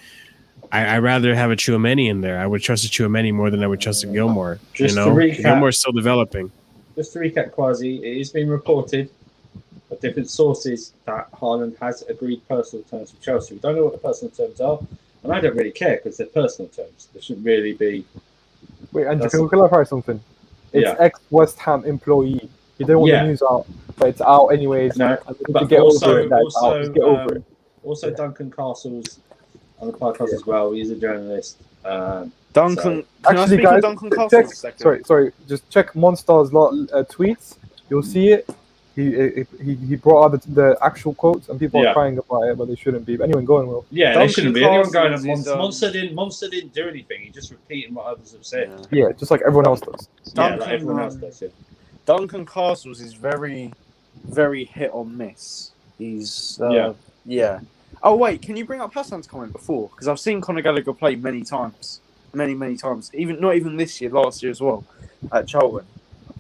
I'd rather have a Tchouaméni in there. I would trust a Tchouaméni more than I would trust a Gilmore. Just you to know, recap, Gilmore's still developing. Just to recap, Quasi, it has been reported by different sources that Haaland has agreed personal terms with Chelsea. We don't know what the personal terms are, and I don't really care because they're personal terms. There shouldn't really be. Wait, Andrew, can we clarify something? It's ex-West Ham employee. You don't want the news out, but it's out anyways. No, but get also, over it. also, Just get over it. Also, Duncan Castles on the podcast as well. He's a journalist. Duncan, so. can I speak guys, of Duncan Castles a second? Sorry. Just check Monster's tweets. You'll see it. He brought out the actual quotes, and people are crying about it, but they shouldn't be. But anyway, go on, Will. Yeah, Duncan they shouldn't be. Anyone going on Castles Monster didn't do anything. He just repeating what others have said. Yeah, just like everyone else does. Duncan, like everyone else does. Yeah. Duncan Castles is very, very hit or miss. He's yeah. Oh wait, can you bring up Hassan's comment before? Because I've seen Conor Gallagher play many times. Even not even this year, last year as well at Charlton.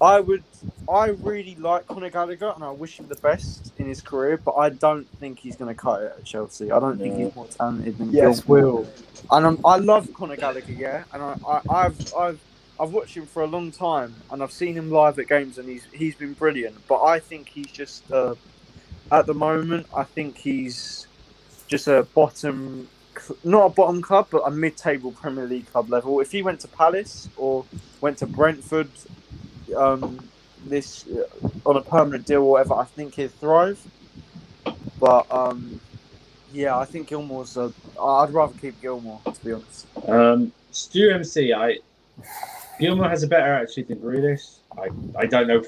I really like Conor Gallagher and I wish him the best in his career, but I don't think he's going to cut it at Chelsea. I don't think he's more talented than Will. And I love Conor Gallagher, yeah, and I've watched him for a long time and I've seen him live at games and he's been brilliant. But I think he's just at the moment I think he's just a bottom, not a bottom club, but a mid-table Premier League club level. If he went to Palace or went to Brentford, this on a permanent deal or whatever, I think he'd thrive. But I think Gilmore's. I'd rather keep Gilmore, to be honest. Stu MC, Gilmore has a better attitude than Grealish. I don't know.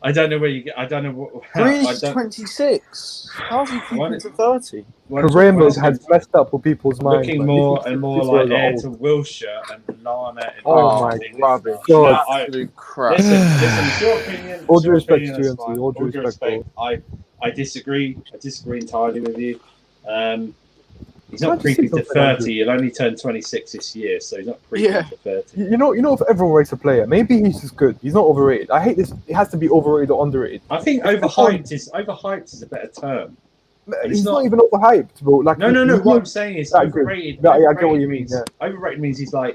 I don't know where you get. I don't know what. Grealish is 26. How's he keeping to 30? Ramos has messed up with people's minds. Looking more and more like heir to Wilshire and Lana. Oh my rubbish! Absolute crap. Listen. It's your opinion. All due respect to you, all due respect. I disagree. I disagree entirely with you. He's not creeping to 30. He'll only turn 26 this year, so he's not creeping to 30. You know, if everyone rates a player, maybe he's just good. He's not overrated. I hate this. It has to be overrated or underrated. I think overhyped is a better term. He's not even overhyped, bro. Like no. What I'm saying is overrated. I get what you mean. Overrated means he's done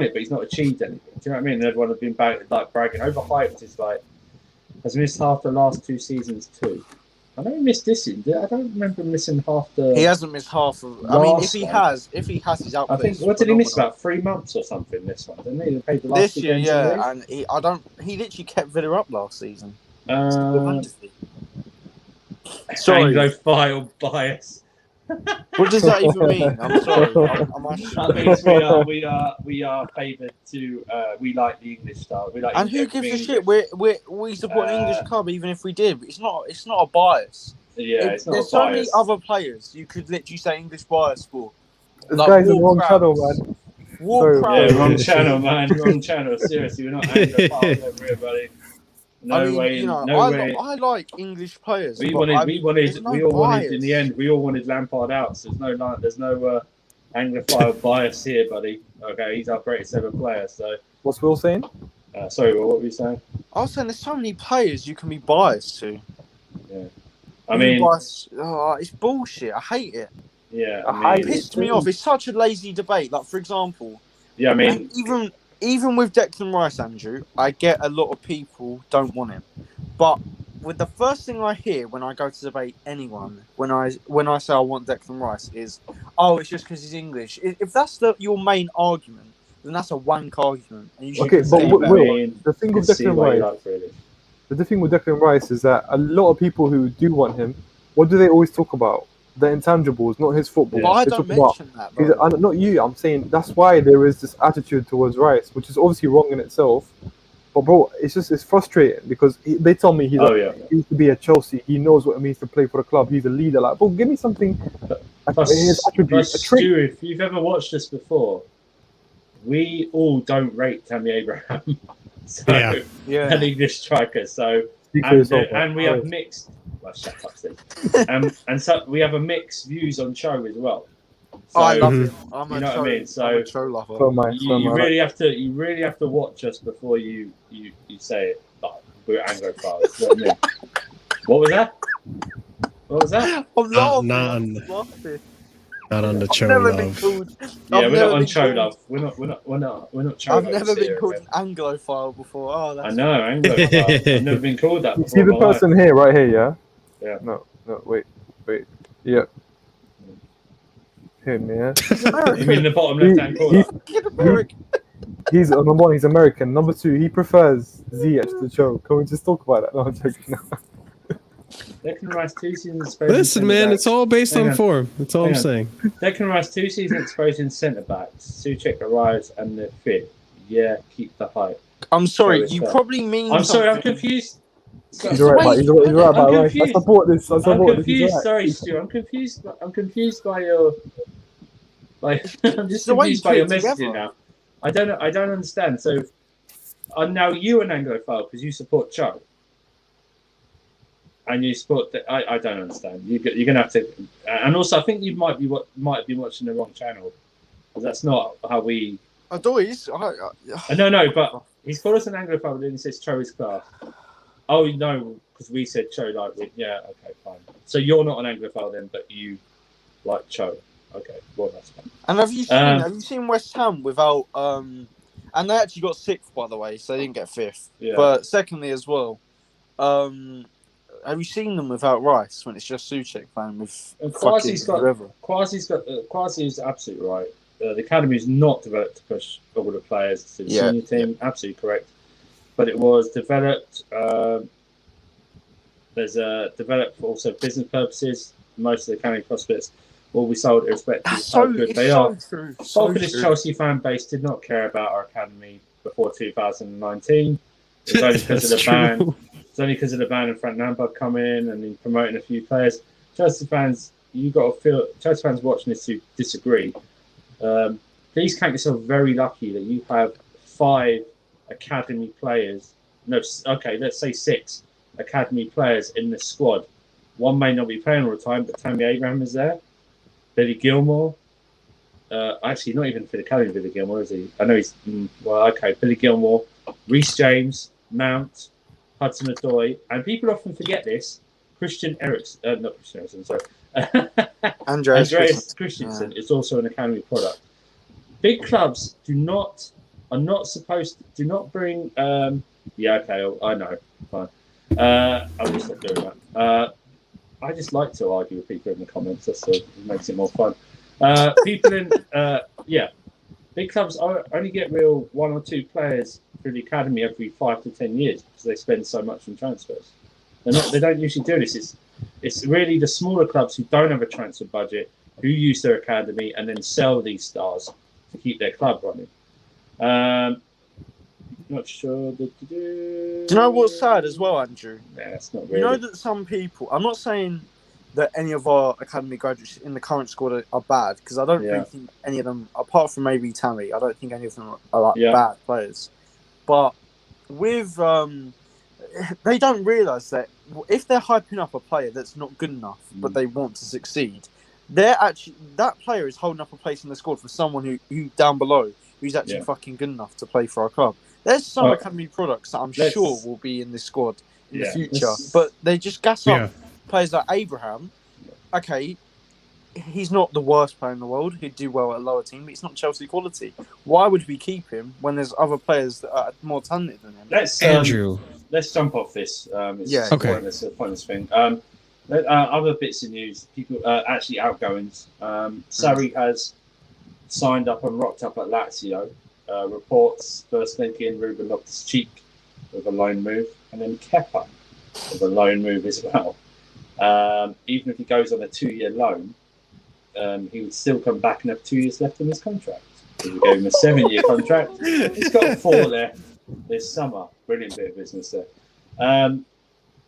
it, but he's not achieved anything. Do you know what I mean? And everyone has been bragging. Overhyped is has missed half the last 2 seasons too. I know he missed this. I don't remember missing half the. He hasn't missed half of. I mean, if he has, he's out. I think. What did he miss? About 3 months or something. This one, didn't he? He paid the last this year, yeah. And he literally kept Villa up last season. Sorry, Anglophile bias. What does that even mean? I'm sorry. That means we are favoured to. We like the English style. We like. And who gives a shit? We support an English club, even if we did. It's not a bias. Yeah, it's not. There's so many other players you could literally say English bias for. This guy's in the wrong channel, man. Wrong channel, man. Wrong channel. Seriously, we're not Anglophile over here, buddy. No way. I like English players. We all wanted in the end. We all wanted Lampard out. So there's no Anglophile bias here, buddy. Okay, he's our greatest ever player. So what's Will saying? Sorry, what were you saying? I was saying there's so many players you can be biased to. Yeah, I mean, it's bullshit. I hate it. Yeah, it pissed me off. It's such a lazy debate. Like for example, yeah, I mean, even with Declan Rice, Andrew, I get a lot of people don't want him. But with the first thing I hear when I go to debate anyone, when I say I want Declan Rice is, it's just because he's English. If that's your main argument, then that's a wank argument. And you should the thing with Declan Rice is that a lot of people who do want him, what do they always talk about? The intangibles, not his football. But I don't mention that, bro. Not you. I'm saying that's why there is this attitude towards Rice, which is obviously wrong in itself. But bro, it's frustrating because they tell me he used to be at Chelsea. He knows what it means to play for the club. He's a leader. Like, bro, give me something. His attribute, a trait. Stu, if you've ever watched us before, we all don't rate Tammy Abraham. So, an English striker. So, and we have mixed. Well, shut up, Steve. And so we have a mixed views on Cho as well. So, I love him. You know what I mean? So I'm a Cho lover. You really have to watch us before you say it. Like, we're Anglophiles. You know what I mean? What was that? What was that? I'm laughing. Not on the Cho I've never love. been called. Yeah, we're not on Cho love. We're not Cho. I've never been called an Anglophile before. Oh, that's I know, Anglophile. I've never been called that before. See the person here, right here, yeah? Yeah. No, wait. Yeah. Him, yeah. You mean the bottom left-hand corner? He's number one. He's American. Number two, he prefers Ziyech to Cho. Can we just talk about that? No, I'm joking. Declan Rice 2 seasons. Listen, man, it's all based on form. That's all I'm saying. Declan Rice 2 seasons exposed in centre backs. Souček arrives and they're fit. Yeah, keep the hype. I'm sorry, you probably mean. I'm sorry, I'm confused. He's alright, he's right about Rice. I support this. I'm confused. Sorry, Stu. I'm confused by your. I'm just confused by your messaging now. I don't understand. So, now you an Anglophile because you support Cho. And you support that? I don't understand. You're gonna have to. And also, I think you might be watching the wrong channel because that's not how we. I do. No, but he's called us an Anglophile, but then he says Cho is class. Oh no, because we said Cho okay, fine. So you're not an Anglophile then, but you like Cho. Okay, well that's fine. And have you seen West Ham without and they actually got sixth, by the way, so they didn't get fifth. Yeah. But secondly as well, have you seen them without Rice when it's just Souček playing with Kwasi is absolutely right. The academy is not developed to push all the players to the senior team. Yeah. Absolutely correct. But it was developed. There's developed for also business purposes. Most of the academy prospects will be sold irrespective of how good they are. Bulk of this Chelsea fan base did not care about our academy before 2019. It was only because of the ban. It's only because of the ban and Frank Lampard coming in and then promoting a few players. Chelsea fans, Chelsea fans watching this who disagree. Please count yourself very lucky that you have 5 academy players. No, okay, let's say 6 academy players in the squad. One may not be playing all the time, but Tammy Abraham is there. Billy Gilmore. Actually, not even for the academy, Billy Gilmore, is he? I know he's Billy Gilmore, Reece James, Mount, Hudson-Odoi, and people often forget this. Andreas Christensen is also an academy product. Big clubs do not bring. I know, fine. I'll just stop doing that. I just like to argue with people in the comments. It makes it more fun. Big clubs only get real 1 or 2 players through the academy every 5 to 10 years because they spend so much on transfers. They don't usually do this. It's really the smaller clubs who don't have a transfer budget who use their academy and then sell these stars to keep their club running. Not sure. Do you know what's sad as well, Andrew? Yeah, it's not really. You know that some people. I'm not saying that any of our academy graduates in the current squad are bad because I don't really think any of them, apart from maybe Tammy, I don't think any of them are bad players. But with they don't realise that if they're hyping up a player that's not good enough, but they want to succeed, that player is holding up a place in the squad for someone who down below who's actually fucking good enough to play for our club. There's some academy products that I'm sure will be in this squad in the future, but they just gas up players like Abraham. Okay, he's not the worst player in the world. He'd do well at a lower team, but he's not Chelsea quality. Why would we keep him when there's other players that are more talented than him? Let's jump off this. It's a pointless thing. Other bits of news, people actually outgoings. Sarri has signed up and rocked up at Lazio. Reports first linking Ruben Loftus-Cheek with a loan move, and then Kepa with a loan move as well. Even if he goes on a 2-year loan, he would still come back and have 2 years left in his contract. If we gave him a 7-year contract, he's got 4 left. this summer. Brilliant bit of business there.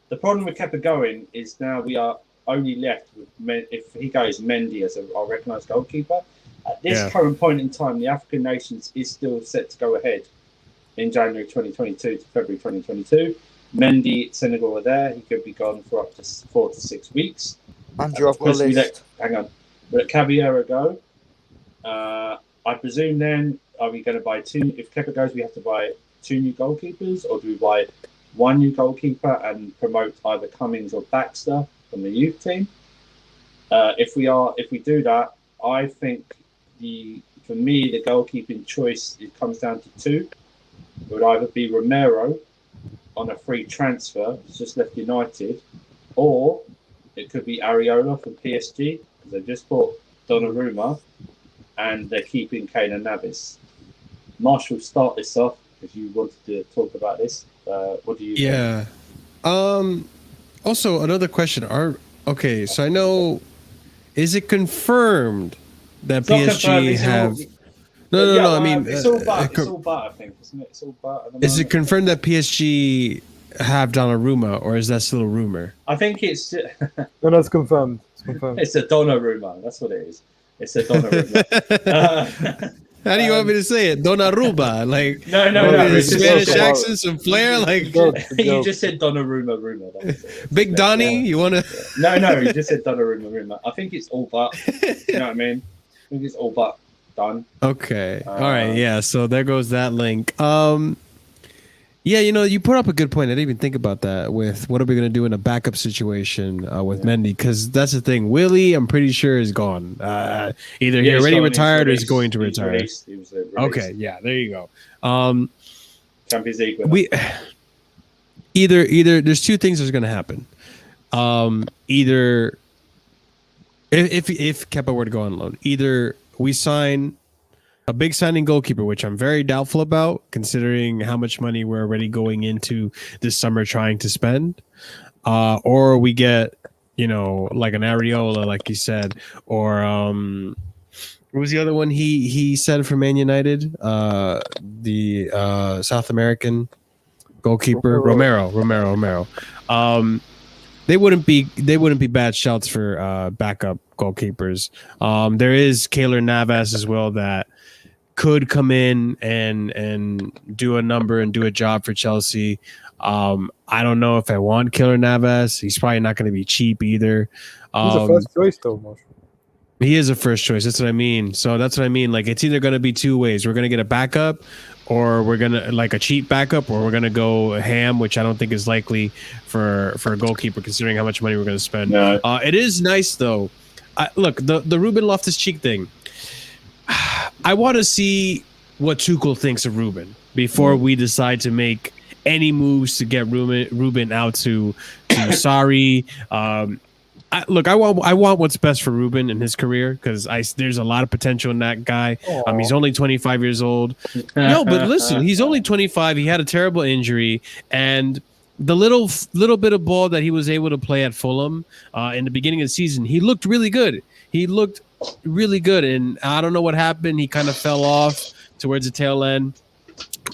The problem with Kepa going is now we are only left with, if he goes, Mendy as our recognised goalkeeper. At this current point in time, the African nations is still set to go ahead in January 2022 to February 2022. Mendy, Senegal are there. He could be gone for up to 4 to 6 weeks. Andrew, I've got a list. Hang on. Let Caballero go. I presume then, are we going to buy 2? If Kepa goes, we have to buy 2 new goalkeepers, or do we buy 1 new goalkeeper and promote either Cummings or Baxter from the youth team? If we do that, I think for me the goalkeeping choice, it comes down to 2. It would either be Romero on a free transfer, he's just left United, or it could be Areola from PSG because they just bought Donnarumma and they're keeping Kane and Navas. Marshall, start this off because you wanted to talk about this. What do you think? Also, another question. So I know, is it confirmed that It's not confirmed, PSG have? No. I mean, it's all but. It's all but. I think, isn't it? It's all but. Is it confirmed that PSG have Donnarumma, or is that still a rumor? I think it's. No, it's confirmed. It's confirmed. It's a Donnarumma. That's what it is. It's a Donnarumma. How do you want me to say it? Donnarumma, like no. Spanish accent, some flair, like you just said Donnarumma, rumor. Big Donnie. You want to? No, you just said Donnarumma, rumor. I think it's all but. You know what I mean? I think it's all but done. Okay. All right. Yeah. So there goes that link. Yeah, you put up a good point. I didn't even think about that with what are we going to do in a backup situation with Mendy? Because that's the thing. Willie, I'm pretty sure, is gone. Either he already retired or he's going to retire. He was released. Okay, yeah, there you go. Champions League winner. Either there's 2 things that's going to happen. Either if Kepa were to go on loan, either we sign a big signing goalkeeper, which I'm very doubtful about, considering how much money we're already going into this summer trying to spend. Or we get, like an Areola, like you said, or what was the other one he said for Man United? The South American goalkeeper, Romero. They wouldn't be bad shouts for backup goalkeepers. There is Keylor Navas as well that could come in and do a number and do a job for Chelsea. I don't know if I want Keylor Navas. He's probably not going to be cheap either. He's a first choice though, Marshall. He is a first choice. That's what I mean. So that's what I mean. Like, it's either going to be 2 ways. We're going to get a backup, or we're going to like a cheap backup, or we're going to go ham, which I don't think is likely for a goalkeeper considering how much money we're going to spend. No. It is nice though. Look, the Ruben Loftus-Cheek thing. I want to see what Tuchel thinks of Ruben before we decide to make any moves to get Ruben out to Sarri. I want what's best for Ruben in his career because there's a lot of potential in that guy. He's only 25 years old. No, but listen, he's only 25. He had a terrible injury, and the little bit of ball that he was able to play at Fulham in the beginning of the season, he looked really good. And I don't know what happened. He kind of fell off towards the tail end.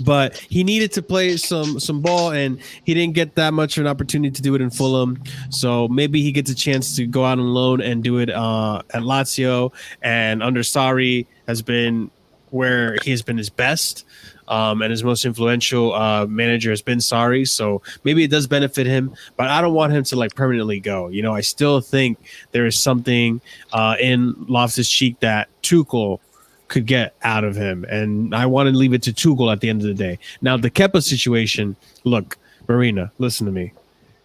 But he needed to play some ball, and he didn't get that much of an opportunity to do it in Fulham. So maybe he gets a chance to go out on loan and do it at Lazio. And under Sarri has been where he has been his best, and his most influential manager has been Sarri. So maybe it does benefit him, but I don't want him to like permanently go. I still think there is something in Loftus-Cheek that Tuchel could get out of him, and I want to leave it to Tuchel at the end of the day. Now, the Kepa situation, look, Marina, listen to me.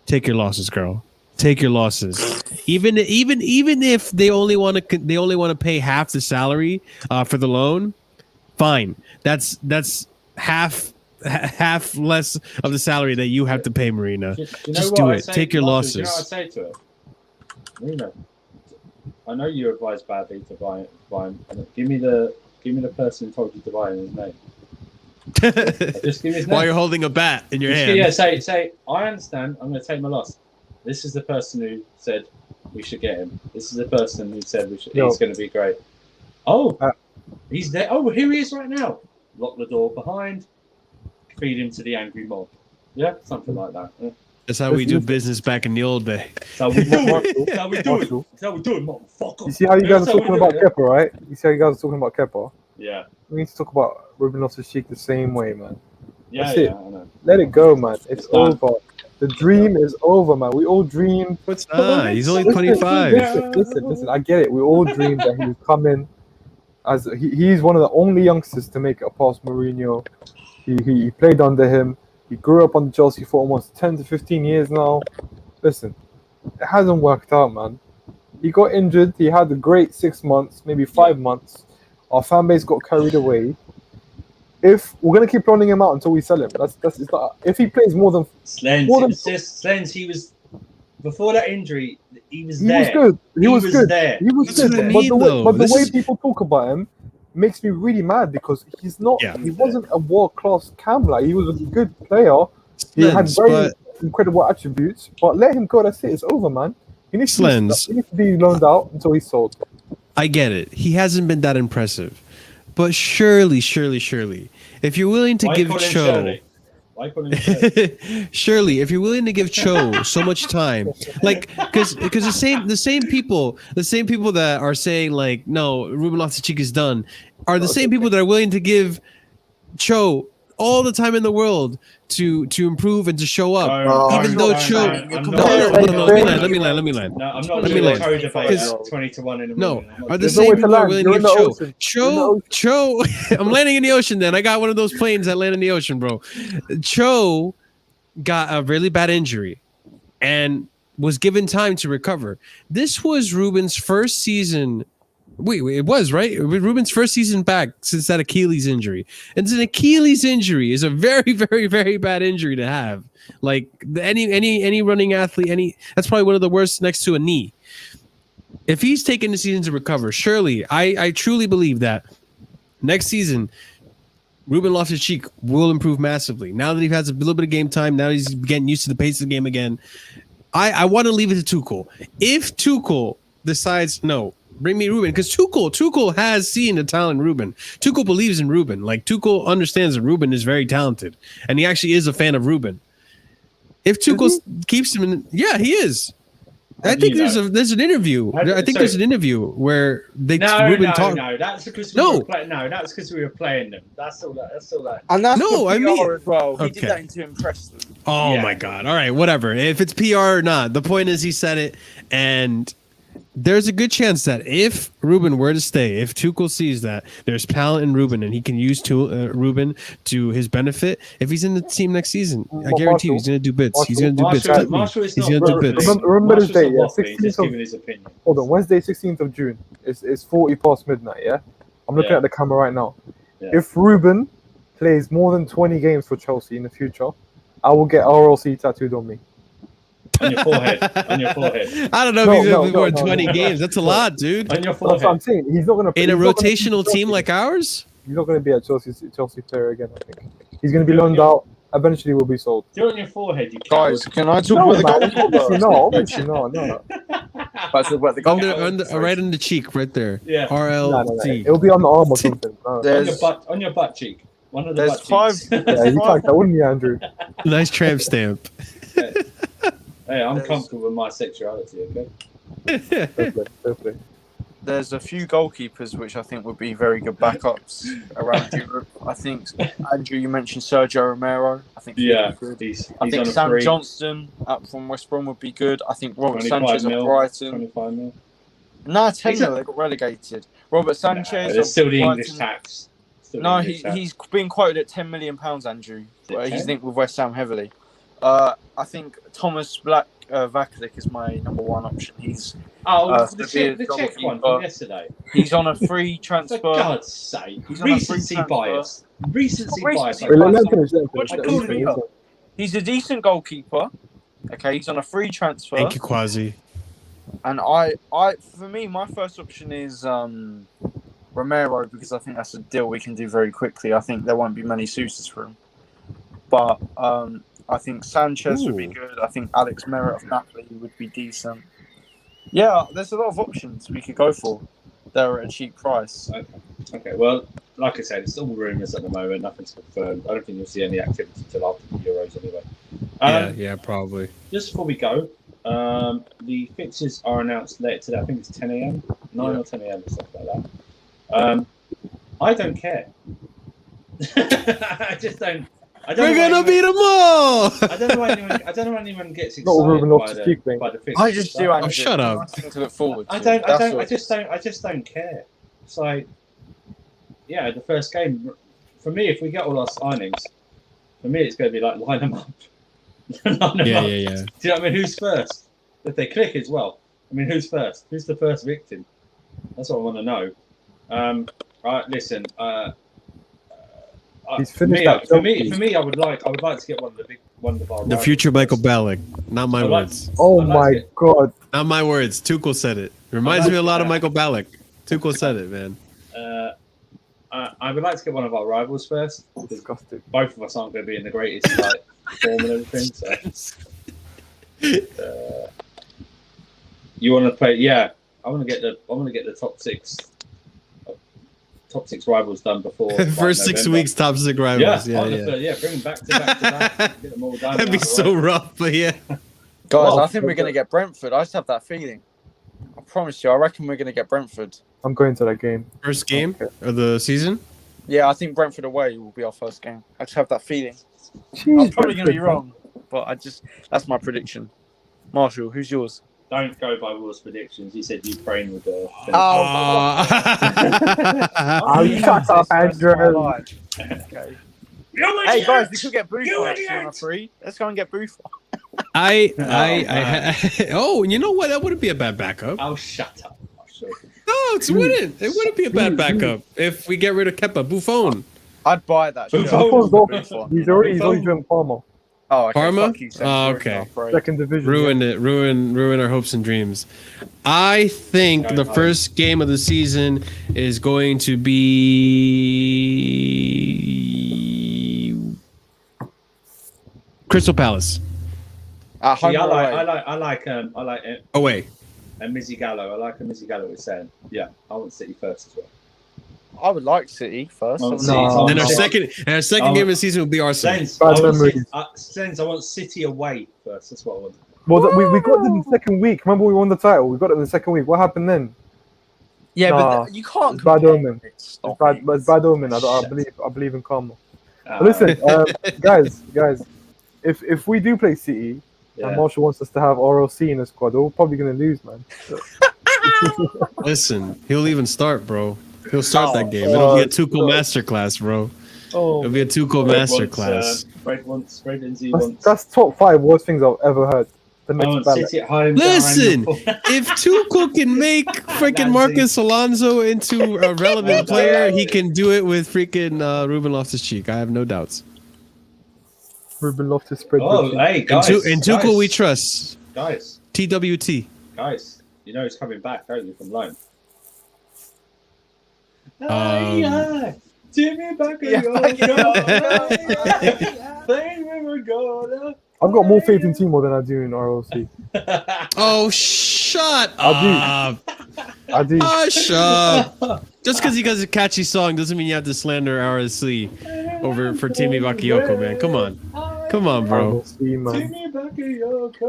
Take your losses, girl. Take your losses. Even if they only want to pay half the salary for the loan, fine. That's half less of the salary that you have to pay, Marina. Just do it. Take your losses. You know what I'd say to her? Marina, I know you advised badly to buy him. Give me the person who told you to buy him his name. Just give me his name. While you're holding a bat in your hand. Yeah, say, I understand. I'm going to take my loss. This is the person who said we should get him. This is the person who said he's going to be great. Oh, he's there. Oh, here he is right now. Lock the door behind. feed him to the angry mob. Yeah, something like that. Yeah. That's how we do business back in the old day. That's how we do it. That's how we do it. That's how we do it, motherfucker. You see how you guys are talking about Kepa, right? You see how you guys are talking about Kepa? Yeah. We need to talk about Ruben Loftus-Cheek the same way, man. Yeah, That's yeah, it. I know. Let it go, man. It's done. over. The dream is over, man. We all dreamed. What's he's only 25. Listen. I get it. We all dreamed that he was coming. As he's one of the only youngsters to make it past Mourinho. He played under him. He grew up on Chelsea for almost 10 to 15 years now. Listen, it hasn't worked out, man. He got injured. He had a great 6 months, maybe 5 months. Our fan base got carried away. If we're gonna keep loaning him out until we sell him, it's not, if he plays more than Slendz, he was before that injury. He was there. Was good. He was good. There. He was good. But the way people talk about him makes me really mad because he's not. Yeah. He wasn't a world class cam. Like he was a good player. He had very incredible attributes. But let him go. That's it. It's over, man. He needs to be loaned out until he's sold. I get it. He hasn't been that impressive. But surely, if you're willing to give Cho, surely, if you're willing to give Cho so much time, like, because the same people that are saying like, no, Ruben Loftus-Cheek is done, are the same people that are willing to give Cho all the time in the world to improve and to show up, even though Cho. Let me line. No, I'm not going to code debate 20-1 in a No, are the same people are willing to give Cho? I'm landing in the ocean. Then I got one of those planes that land in the ocean, bro. Cho got a really bad injury and was given time to recover. This was Ruben's first season. Wait, it was, right? Ruben's first season back since that Achilles injury. And an Achilles injury is a very, very, very bad injury to have. Like any running athlete, that's probably one of the worst next to a knee. If he's taking the season to recover, surely I truly believe that next season Ruben Loftus-Cheek will improve massively. Now that he has a little bit of game time, now he's getting used to the pace of the game again. I want to leave it to Tuchel. If Tuchel decides no, bring me Ruben, because Tuchel has seen the talent in Ruben. Tuchel believes in Ruben. Like Tuchel understands that Ruben is very talented, and he actually is a fan of Ruben. If Tuchel keeps him in, yeah, he is. I think there's an interview. I think there's an interview where Ruben talk. No, that's because we were playing them. That's all that. And that's I mean, as well. He did that to impress them. Oh my God! All right, whatever. If it's PR or not, the point is he said it, and there's a good chance that if Ruben were to stay, if Tuchel sees that there's talent in Ruben and he can use Ruben to his benefit, if he's in the team next season, I guarantee you he's going to do bits. He's going to do bits. He's going to do bits. Remember this day, 16th of, hold on, Wednesday, 16th of June. It's 40 past midnight, yeah? I'm looking at the camera right now. Yeah. If Ruben plays more than 20 games for Chelsea in the future, I will get RLC tattooed on me. On your forehead. I don't know if he's going to be more than 20 games. That's a lot, dude. On your forehead. That's what I'm saying. He's not going to. In a rotational team like ours? He's not going to be a Chelsea player again, I think. He's going to be loaned out. Eventually will be sold. Do it on your forehead, you guys. Can I talk about the goalkeeper? Obviously no. Right on the cheek, right there. Yeah. RLT. No. It'll be on the arm or something. No. On your butt cheek. One of the There's butt cheeks. Yeah, you like that, wouldn't you, Andrew? Nice tramp stamp. Hey, I'm comfortable with my sexuality, okay? Definitely. There's a few goalkeepers which I think would be very good backups around Europe. I think, Andrew, you mentioned Sergio Romero. I think he's good. I think Sam Johnston up from West Brom would be good. I think Robert Sanchez of Brighton. 25 mil. No, 10 mil. They got relegated. Robert Sanchez. There's still the English tax. No, he's been quoted at £10 million, Andrew. He's linked with West Ham heavily. I think Thomas Vaklik is my number one option. He's the Czech one from yesterday. He's on a free transfer. For God's sake, he's recency bias. He's a decent goalkeeper. Okay, he's on a free transfer. Thank you, Quasi. And for me, my first option is Romero, because I think that's a deal we can do very quickly. I think there won't be many suitors for him. But I think Sanchez would be good. I think Alex Merritt of Napoli would be decent. Yeah, there's a lot of options we could go for. They're at a cheap price. Okay. Well, like I said, it's all rumours at the moment. Nothing's confirmed. I don't think you'll see any activity until after the Euros anyway. Yeah, probably. Just before we go, the fixtures are announced later today. I think it's 10 a.m., 9 or 10 a.m. or something like that. I don't care. I just don't. We're gonna beat them all. I don't know why anyone gets Not excited Ruben Loftus-Cheek, by the fixtures. I just do. Oh, shut up. To look forward to. I just don't care. It's like, yeah, the first game. For me, if we get all our signings, for me, it's going to be like line them up. Yeah. Do you know what I mean? Who's first? If they click as well. I mean, who's first? Who's the first victim? That's what I want to know. Right, listen. He's finished for me, I would like to get one of our The future Michael Ballack. Not my words. Oh my god. Not my words. Tuchel said it. Reminds me a lot of Michael Ballack. Tuchel said it, man. I would like to get one of our rivals first. Disgusting. Both of us aren't going to be in the greatest form and everything. So, you want to play? Yeah, I want to get the top six rivals done before. First 6 weeks, top 6 rivals. Yeah. Bring them back to back. Get them all done. That'd be so rough, but yeah. Guys, I think we're going to get Brentford. I just have that feeling. I promise you, I reckon we're going to get Brentford. I'm going to that game. First game of the season? Yeah, I think Brentford away will be our first game. I just have that feeling. Jeez, I'm probably going to be wrong, but that's my prediction. Marshall, who's yours? Don't go by Will's predictions. He said Ukraine would. Shut up, Andrew. Okay. Hey guys, we could get Buffon actually on a free. Let's go and get Buffon. Oh, you know what? That wouldn't be a bad backup. Oh, shut up. No, it wouldn't. It wouldn't be a bad backup if we get rid of Kepa. Buffon. I'd buy that. Buffon. He's already doing Parma. Oh, okay. Parma? Fuck you, Oh, okay. Second division. Ruin our hopes and dreams. I think the first game of the season is going to be Crystal Palace. At home. I like away. And Mizzy Gallo. I like a Mizzy Gallo was saying. Yeah, I want City first as well. I would like City first. Then our second game of the season will be Arsenal. Slendz, I want City away first. That's what I want. Well, we got them in the second week. Remember we won the title. We got them in the second week. What happened then? Yeah, but you can't. It's bad omen. It's bad omen. I believe in karma. Listen, guys. If we do play City, and Marshall wants us to have RLC in the squad, we're probably gonna lose, man. Listen, he'll even start, bro. He'll start that game. It'll be a Tuchel masterclass, bro. It'll be a Tuchel masterclass. That's top 5 worst things I've ever heard. The next City at home. Listen, if Tuchel can make freaking Marcus Alonso into a relevant player, he can do it with freaking Ruben Loftus-Cheek. I have no doubts. Ruben Loftus spread. Hey guys! In Tuchel we trust. Guys. TWT. Guys, you know he's coming back, don't you, from loan? I've got more faith in Timo than I do in RLC. Oh, shut up. I do. Shut up. Just because he has a catchy song doesn't mean you have to slander RLC over for Timmy Bakayoko, man. Come on, bro.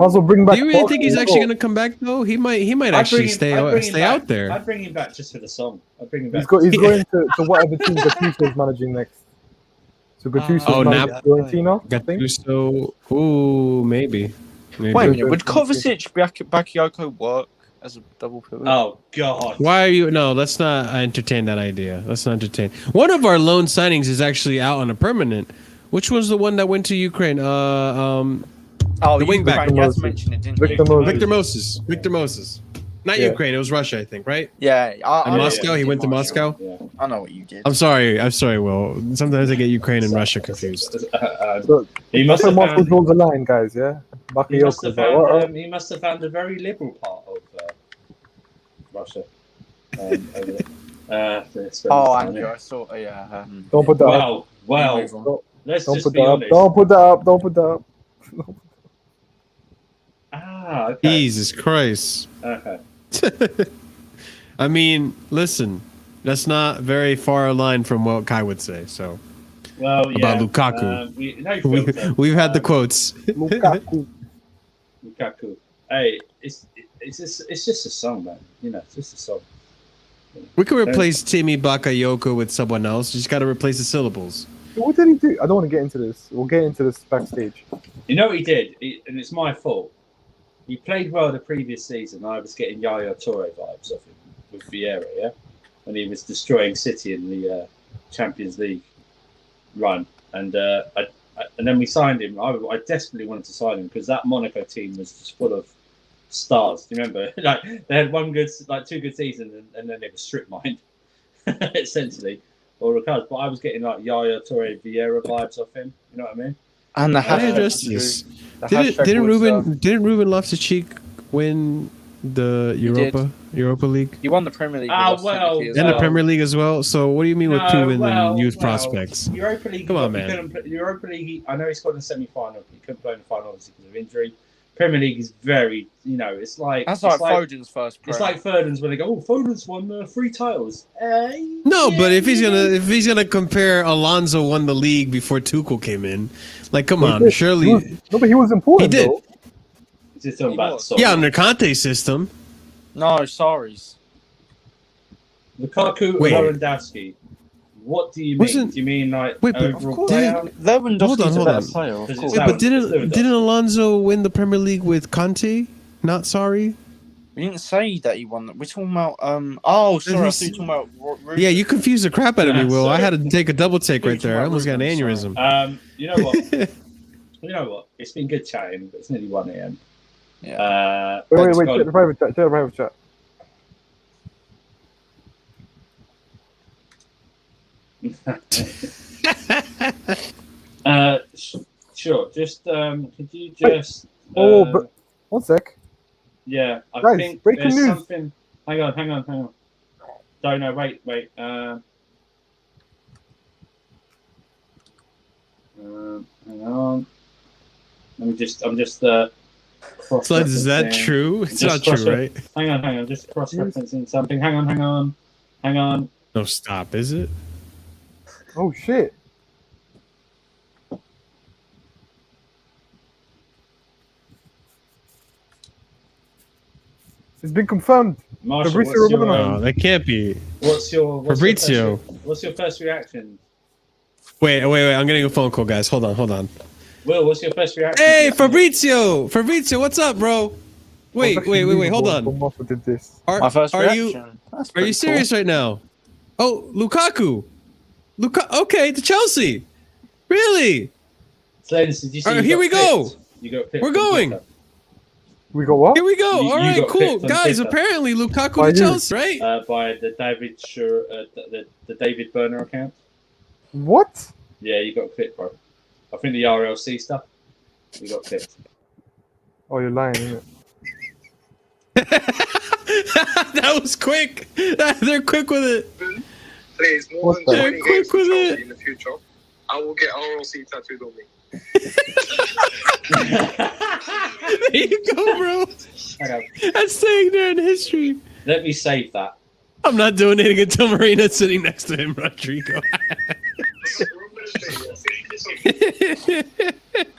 Also, bring back. Do you really think he's actually going to come back though? He might actually stay out there. I'd bring him back just for the song. I'd bring him back. He's going to whatever team Gattuso is managing next. So Gattuso managing Fiorentina. Gattuso. Ooh, maybe. Wait a minute. Would Kovacic Bakayoko work as a double pivot? Oh God. Why are you? No, let's not entertain that idea. Let's not entertain. One of our loan signings is actually out on a permanent. Which was the one that went to Ukraine? The wingback. You just mentioned it, didn't you? Victor Moses. Not Ukraine. It was Russia, I think, right? Yeah. Moscow. He went to Moscow. Yeah. I know what you did. I'm sorry, Will. Sometimes I get Ukraine and Russia confused. He must have Moscow draws the line, guys. Yeah. He must have found a very liberal part of Russia. Andrew, I saw. Yeah. Don't put that up. Well. Let's don't just put be that honest. Up. Don't put that up. Don't put that up. Okay. Jesus Christ. Okay. I mean, listen. That's not very far aligned from what Kai would say. So Well, yeah. about Lukaku, we've had the quotes. Lukaku. Lukaku. Hey, it's just a song, man. You know, it's just a song. We could replace Timmy Bakayoko with someone else. You just got to replace the syllables. What did he do? I don't want to get into this. We'll get into this backstage. You know what he did? And it's my fault. He played well the previous season. I was getting Yaya Toure vibes off him with Vieira, yeah? When he was destroying City in the Champions League run. And then we signed him. I desperately wanted to sign him because that Monaco team was just full of stars. Do you remember? Like they had two good seasons, and then they were strip mined, essentially. Or Ricardo. But I was getting like Yaya Toure Vieira vibes off him. You know what I mean? And the How hashtag. didn't Ruben Loftus-Cheek win the Europa League? He won the Premier League. Well, and the Premier League as well. So what do you mean with proven youth prospects? Europa League. Come on, man. Europa League. I know he scored in the semi-final. He couldn't play in the final obviously because of injury. Premier League is very, it's like Foden's first. It's like Foden's when they go, oh, Foden's won 3 titles. No, but if he's gonna compare, Alonso won the league before Tuchel came in. Like, come on, surely. No, but he was important. He did. Though. Just talking about under Conte's system. No, sorry's. Lukaku and Lewandowski. What do you mean? Do you mean like overall player? Lewandowski's a better player. Of course. But didn't Alonso win the Premier League with Conte? Not sorry. We didn't say that he won. We're talking about. Oh, sorry. I was talking about. Yeah, you confused the crap out of me, Will. Sorry. I had to take a double take right there. I almost got an aneurysm. You know what? You know what? It's been good chatting, but it's nearly 1 a.m. Yeah. Wait. Check the private chat. Sure. Just could you just? But 1 sec. Yeah, I Guys, think breaking there's news. something. Hang on. Don't know. Wait. Hang on. I'm just. Slendz, is that true? It's not true, right? Hang on. Just cross-referencing something. Hang on. No, stop. Is it? Oh shit. It's been confirmed. Marshall, No, that can't be. Fabrizio? What's your first reaction? Wait. I'm getting a phone call, guys. Hold on. Will, what's your first reaction? Hey, Fabrizio, what's up, bro? Wait. Hold on. Did this. My first reaction. Are you serious right now? Oh, Lukaku. Okay, to Chelsea. Really? Slendz, did you see? Here we go. We're going. We got what? Here we go. All right, cool, guys. Apparently, Lukaku to Chelsea, right? By the the David Burner account. What? Yeah, you got clipped, bro. I think the RLC stuff. You got clipped. Oh, you're lying, isn't it? That was quick. They're quick with it. Please, more than 20 games for Chelsea in the future, I will get RLC tattooed on me. There you go, bro. That's staying there in history. Let me save that. I'm not doing anything until Marina's sitting next to him, Rodrigo.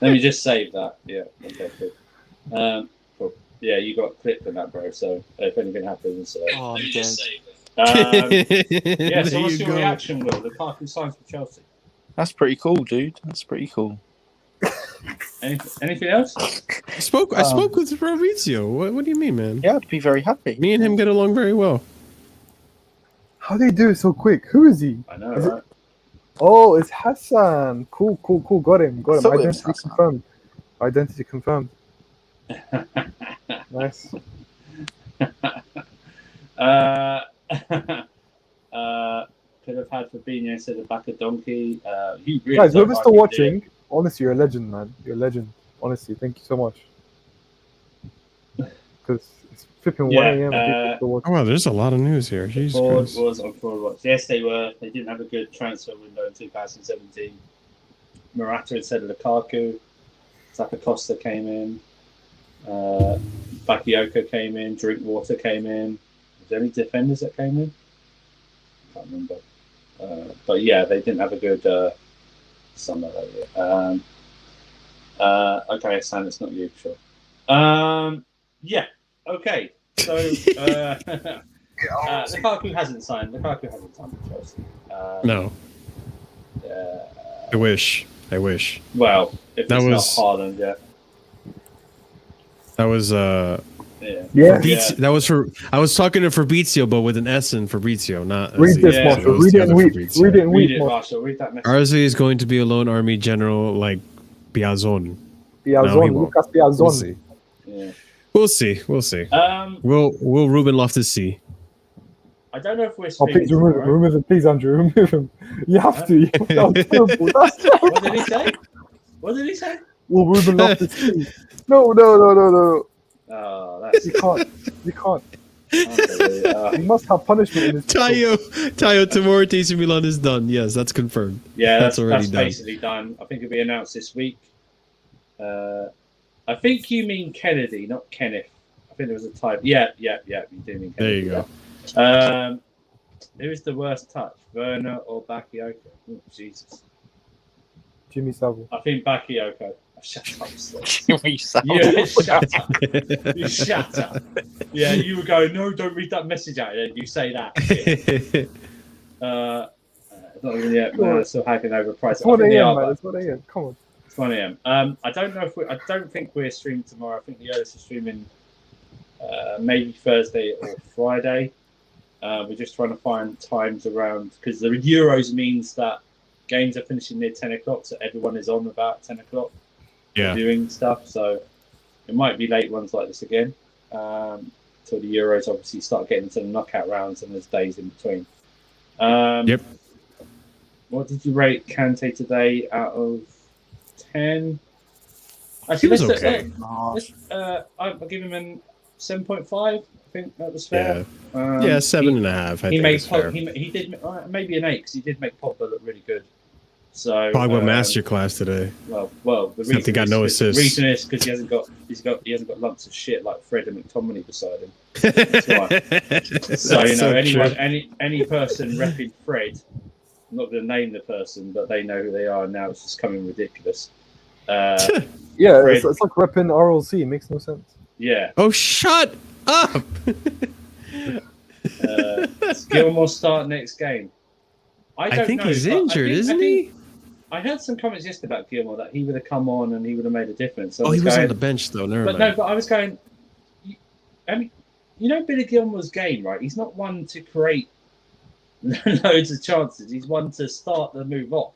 Let me just save that. Yeah. Okay. Cool. Cool. Yeah, you got clipped on that, bro. So if anything happens, I'm dead. Yeah. So what's your reaction, Will? Lukaku signs for Chelsea. That's pretty cool, dude. That's pretty cool. Anything else? I spoke with Fabrizio. What do you mean, man? Yeah, I'd be very happy. Me and him get along very well. How do they do it so quick? Who is he? I know, right? Oh, it's Hassan. Cool. Got him. Identity confirmed. Nice. Could have had Fabinho instead of back a donkey. Really guys, whoever's still watching, honestly, you're a legend, man. You're a legend. Honestly, thank you so much. Because it's flipping 1 a.m. Oh, wow, there's a lot of news here. Jesus Ford Christ. was on Ford Watch. Yes, they were. They didn't have a good transfer window in 2017. Morata instead of Lukaku. Zappacosta came in. Bakayoko came in. Drinkwater came in. Was there any defenders that came in? I can't remember. But yeah, they didn't have a good summer that year. Okay, Sam, it's not you, sure. Yeah, okay. So Lukaku hasn't signed. Lukaku hasn't signed with Chelsea. No. I wish. Well, if that it's was not Haaland, yeah. That was That was for. I was talking to Fabrizio, but with an S in Fabrizio, not. Read this, Marshall. Read it and weep. Read it and Read weep, it, Marshall. Marshall. Read that message. Arze is going to be a lone army general like Piazzon. Lucas Piazzon. We'll see. We'll see. Will Ruben Loftus see? I don't know if we're. Please remove him, please, Andrew. Remove him. You have to. That's terrible. That's terrible. What did he say? What did he say? Will Ruben Loftus see? No. Oh, that's. You can't. You must have punishment in this. Tayo tomorrow AC Milan is done. Yes, that's confirmed. Yeah, that's already done. Basically done. I think it'll be announced this week. I think you mean Kennedy, not Kenneth. I think there was a type. Yeah. You do mean Kennedy. There you go. Who is the worst touch, Werner or Bakayoko? Oh, Jesus. Jimmy Savile. I think Bakayoko. Shut up, Slendz. Jimmy Savile. Yeah, shut up. You shut up. Yeah, you were going, no, don't read that message out. You say that. Not even yet. No, still hacking over price. It's 1 a.m., man. It's 1 a.m. Come on. It's 1 a.m. I don't know if I don't think we're streaming tomorrow. I think the earliest is streaming maybe Thursday or Friday. We're just trying to find times around because the Euros means that games are finishing near 10 o'clock, so everyone is on about 10 o'clock doing stuff. So it might be late ones like this again. Till the Euros obviously start getting into the knockout rounds and there's days in between. Yep. What did you rate Kante today out of 10? Actually, He was okay. I'll give him a 7.5. I think that was fair. Yeah, 7.5. He did maybe an 8 because he did make Pogba look really good. So Pogba masterclass today. Well, the reason he got no assists. The reason is because he hasn't got lumps of shit like Fred and McTominay beside him. That's why. So any person repping Fred, I'm not going to name the person, but they know who they are. And now it's just coming ridiculous. Yeah, Fred, it's like repping RLC. It makes no sense. Yeah. Oh, shut up! Gilmore start next game. I think he's injured, isn't he? I heard some comments yesterday about Gilmore that he would have come on and he would have made a difference. So he was on the bench though. But I was going. I mean, Billy Gilmore's game, right? He's not one to create loads of chances. He's one to start the move off.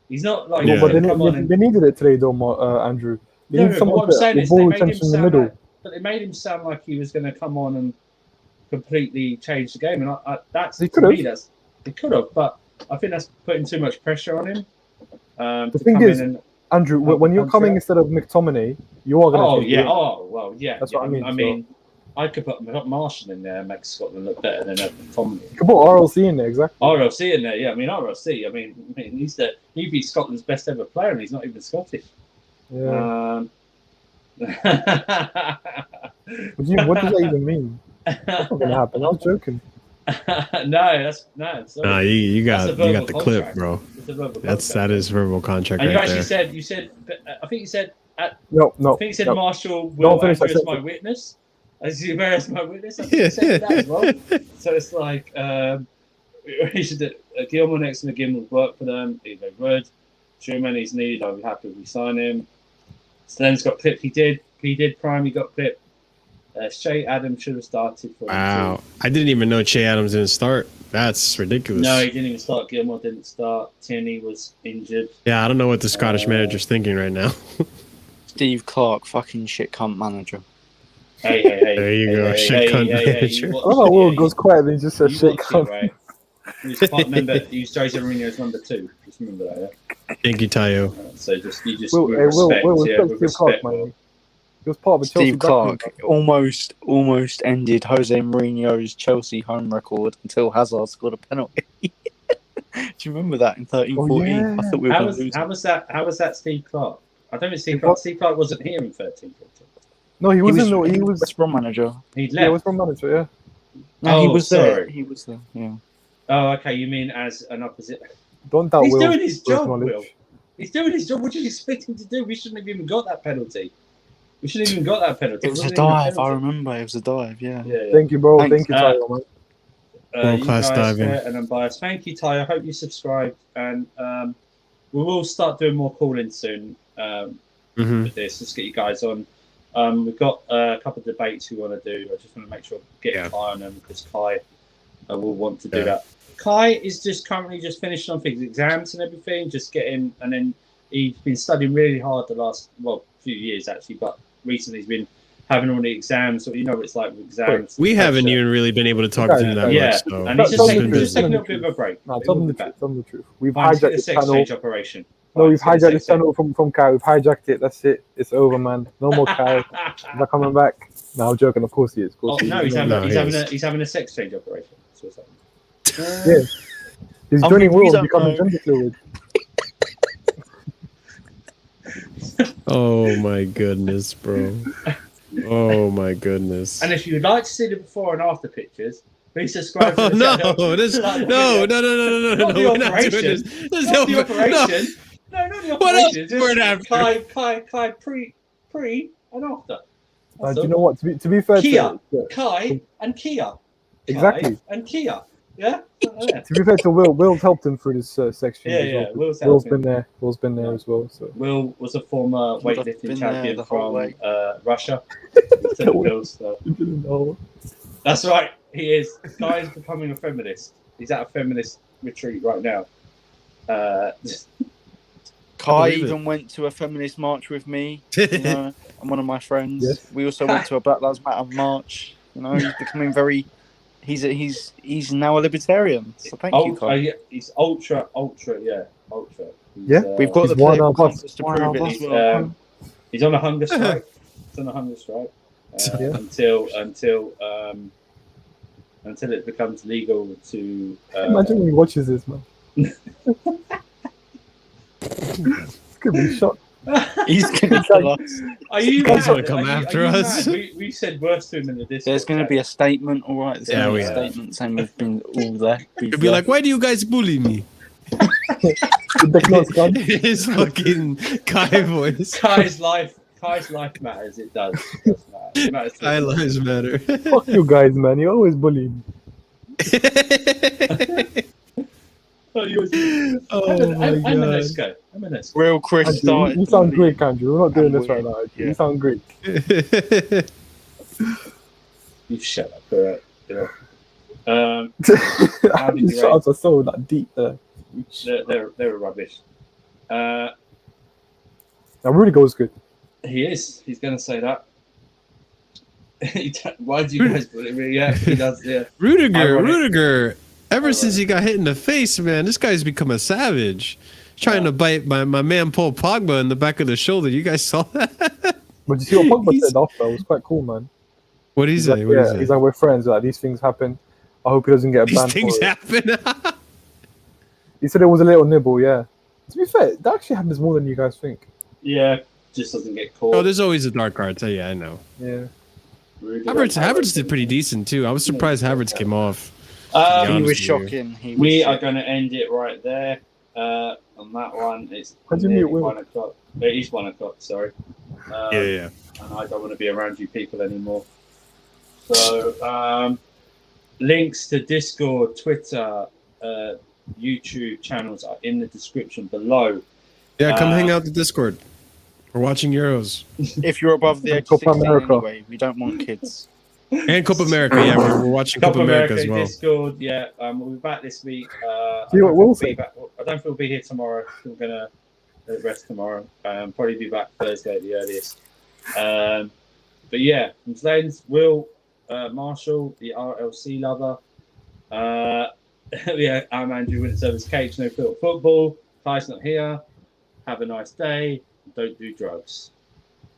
He's not like. But they needed it today, though, Andrew. They need someone what I'm saying with is ball retention in the middle. But it made him sound like he was going to come on and completely change the game, and he could have, but I think that's putting too much pressure on him. The thing is, Andrew, when you're coming instead of McTominay, you are going to. That's what I mean. I mean, I could put Marshall in there and make Scotland look better than McTominay. You could put RLC in there, exactly. RLC in there, yeah. I mean, RLC. I mean, he'd be Scotland's best ever player, and he's not even Scottish. Yeah. What does that even mean? That's not going to happen. I was joking. No. You got the clip, bro. That is verbal contract. And right you actually said. I think you said. No. I think you said Marshall will act as my witness. As you as my witness. I think you said that as well. So it's like he should do Gilmore next to McGinn would work for them. If they would, Truman he's needed. I'd be happy if we sign him. Slendz got clipped. He did prime. He got clipped. Shea Adams should have started for Wow. I didn't even know Shea Adams didn't start. That's ridiculous. No, he didn't even start. Gilmore didn't start. Tierney was injured. Yeah, I don't know what the Scottish manager's thinking right now. Steve Clark, fucking shit cunt manager. Hey. There you go. Shit cunt manager. Will goes quiet and just says shit cunt. Right? Remember, you Jose Mourinho's number 2. Just remember that, yeah? Thank you, Tayo. So you just respect, Clark, man. He was part of a Chelsea. Steve Clark almost ended Jose Mourinho's Chelsea home record until Hazard scored a penalty. Do you remember that in 13-14? Yeah. I thought we were going to lose. How was that Steve Clark? I don't think Steve Clark wasn't here in 13-14. No, he wasn't. He was West Brom manager. He left. West Brom manager, yeah. No, he was sorry. there. He was there, yeah. Oh, okay. You mean as an opposite? Don't doubt He's Will's doing his job, knowledge. Will. He's doing his job. What do you expect him to do? We shouldn't have even got that penalty. We shouldn't have even got that penalty. It was a wasn't even dive. I penalty. remember it was a dive. Yeah. Yeah. Thank you, bro. Thanks. Thank you, Tyler, man. You World-class guys, diving. fair and unbiased. Thank you, Ty. I hope you subscribed, and we will start doing more call-ins soon with this. Let's get you guys on. We've got a couple of debates we want to do. I just want to make sure we get Kai on them because Kai will want to do that. Kai is just currently just finishing off his exams and everything, just getting, and then he's been studying really hard the last few years actually, but recently he's been having all the exams. So you know what it's like with exams. We haven't even really been able to talk to him that much. So. And he's just taking a little bit of a break. No, tell them the truth. We've hijacked hijacked this this channel. operation. No, we've hijacked this channel from Kai. We've hijacked it. That's it. It's over, man. No more Kai. He's not coming back. No, I'm joking. Of course he is. Of course he is. He's having a sex change operation. That's what's happening. Yeah. He's joining Will and becoming gender fluid. Oh my goodness, bro. Oh my goodness. And if you'd like to see the before and after pictures, please subscribe to the channel. No, the operation. Not the operation. No, not the operation. Kai pre and after. Do you know what? To be fair, Kia, Kai and Kia. Exactly. And Kia. Yeah. To be fair to Will's helped him through this section. Yeah. Will's been there. Will's been there as well. So Will was a former weightlifting champion from Russia. That's right. He is. Guy is becoming a feminist. He's at a feminist retreat right now. Kai even went to a feminist march with me. You know, I'm one of my friends. Yes. We also went to a Black Lives Matter march. You know, he's becoming very. He's now a libertarian. So thank you, Kai. He's ultra. Yeah, we've got the political compass to prove it as well. He's on a hunger strike. Until it becomes legal to. Imagine when he watches this, man. It's gonna be shocked. He's gonna kill us. Are you gonna come after us? We said worse to him in the Discord. There's gonna be a statement, all right. There's gonna be a statement saying we've been all there. It'd be like, why do you guys bully me? His fucking Kai voice. Kai's life matters. It does. It matters. Kai lives matter. Fuck you guys, man. You always bully me. I'm a nice guy. Real Chris started. You sound great, Andrew. We're not doing this right now. Yeah. You sound great. You shut up. These shots are so deep there. They're rubbish. Now Rudiger's good. He is. He's going to say that. Why do you guys put it? Yeah, he does. Yeah. Rudiger. Ever since he got hit in the face, man, this guy's become a savage. He's trying to bite my man Paul Pogba in the back of the shoulder. You guys saw that? But you see what Pogba said after? It was quite cool, man. What did he say? He's like, we're friends. Like, these things happen. I hope he doesn't get a ban. These things happen. He said it was a little nibble, yeah. To be fair, that actually happens more than you guys think. Yeah, just doesn't get caught. Oh, there's always a dark art. Yeah, I know. Yeah. Havertz did pretty decent too. I was surprised Havertz came off. He was shocking. We are going to end it right there. On that one, it's 1 o'clock. It is 1 o'clock. Sorry. Yeah. And I don't want to be around you people anymore. So, links to Discord, Twitter, YouTube channels are in the description below. Yeah, come hang out the Discord. We're watching Euros. If you're above the age of 16 anyway, we don't want kids. And Copa America, yeah, we're watching Copa America as well. Discord, yeah, we'll be back this week. I don't think we'll be here tomorrow. We're gonna rest tomorrow. Probably be back Thursday at the earliest. But yeah, from Slendz, Will, Marshall, the RLC lover. Yeah, I'm Andrew Winter's Cage, No Filter Football. Kai's not here. Have a nice day. Don't do drugs.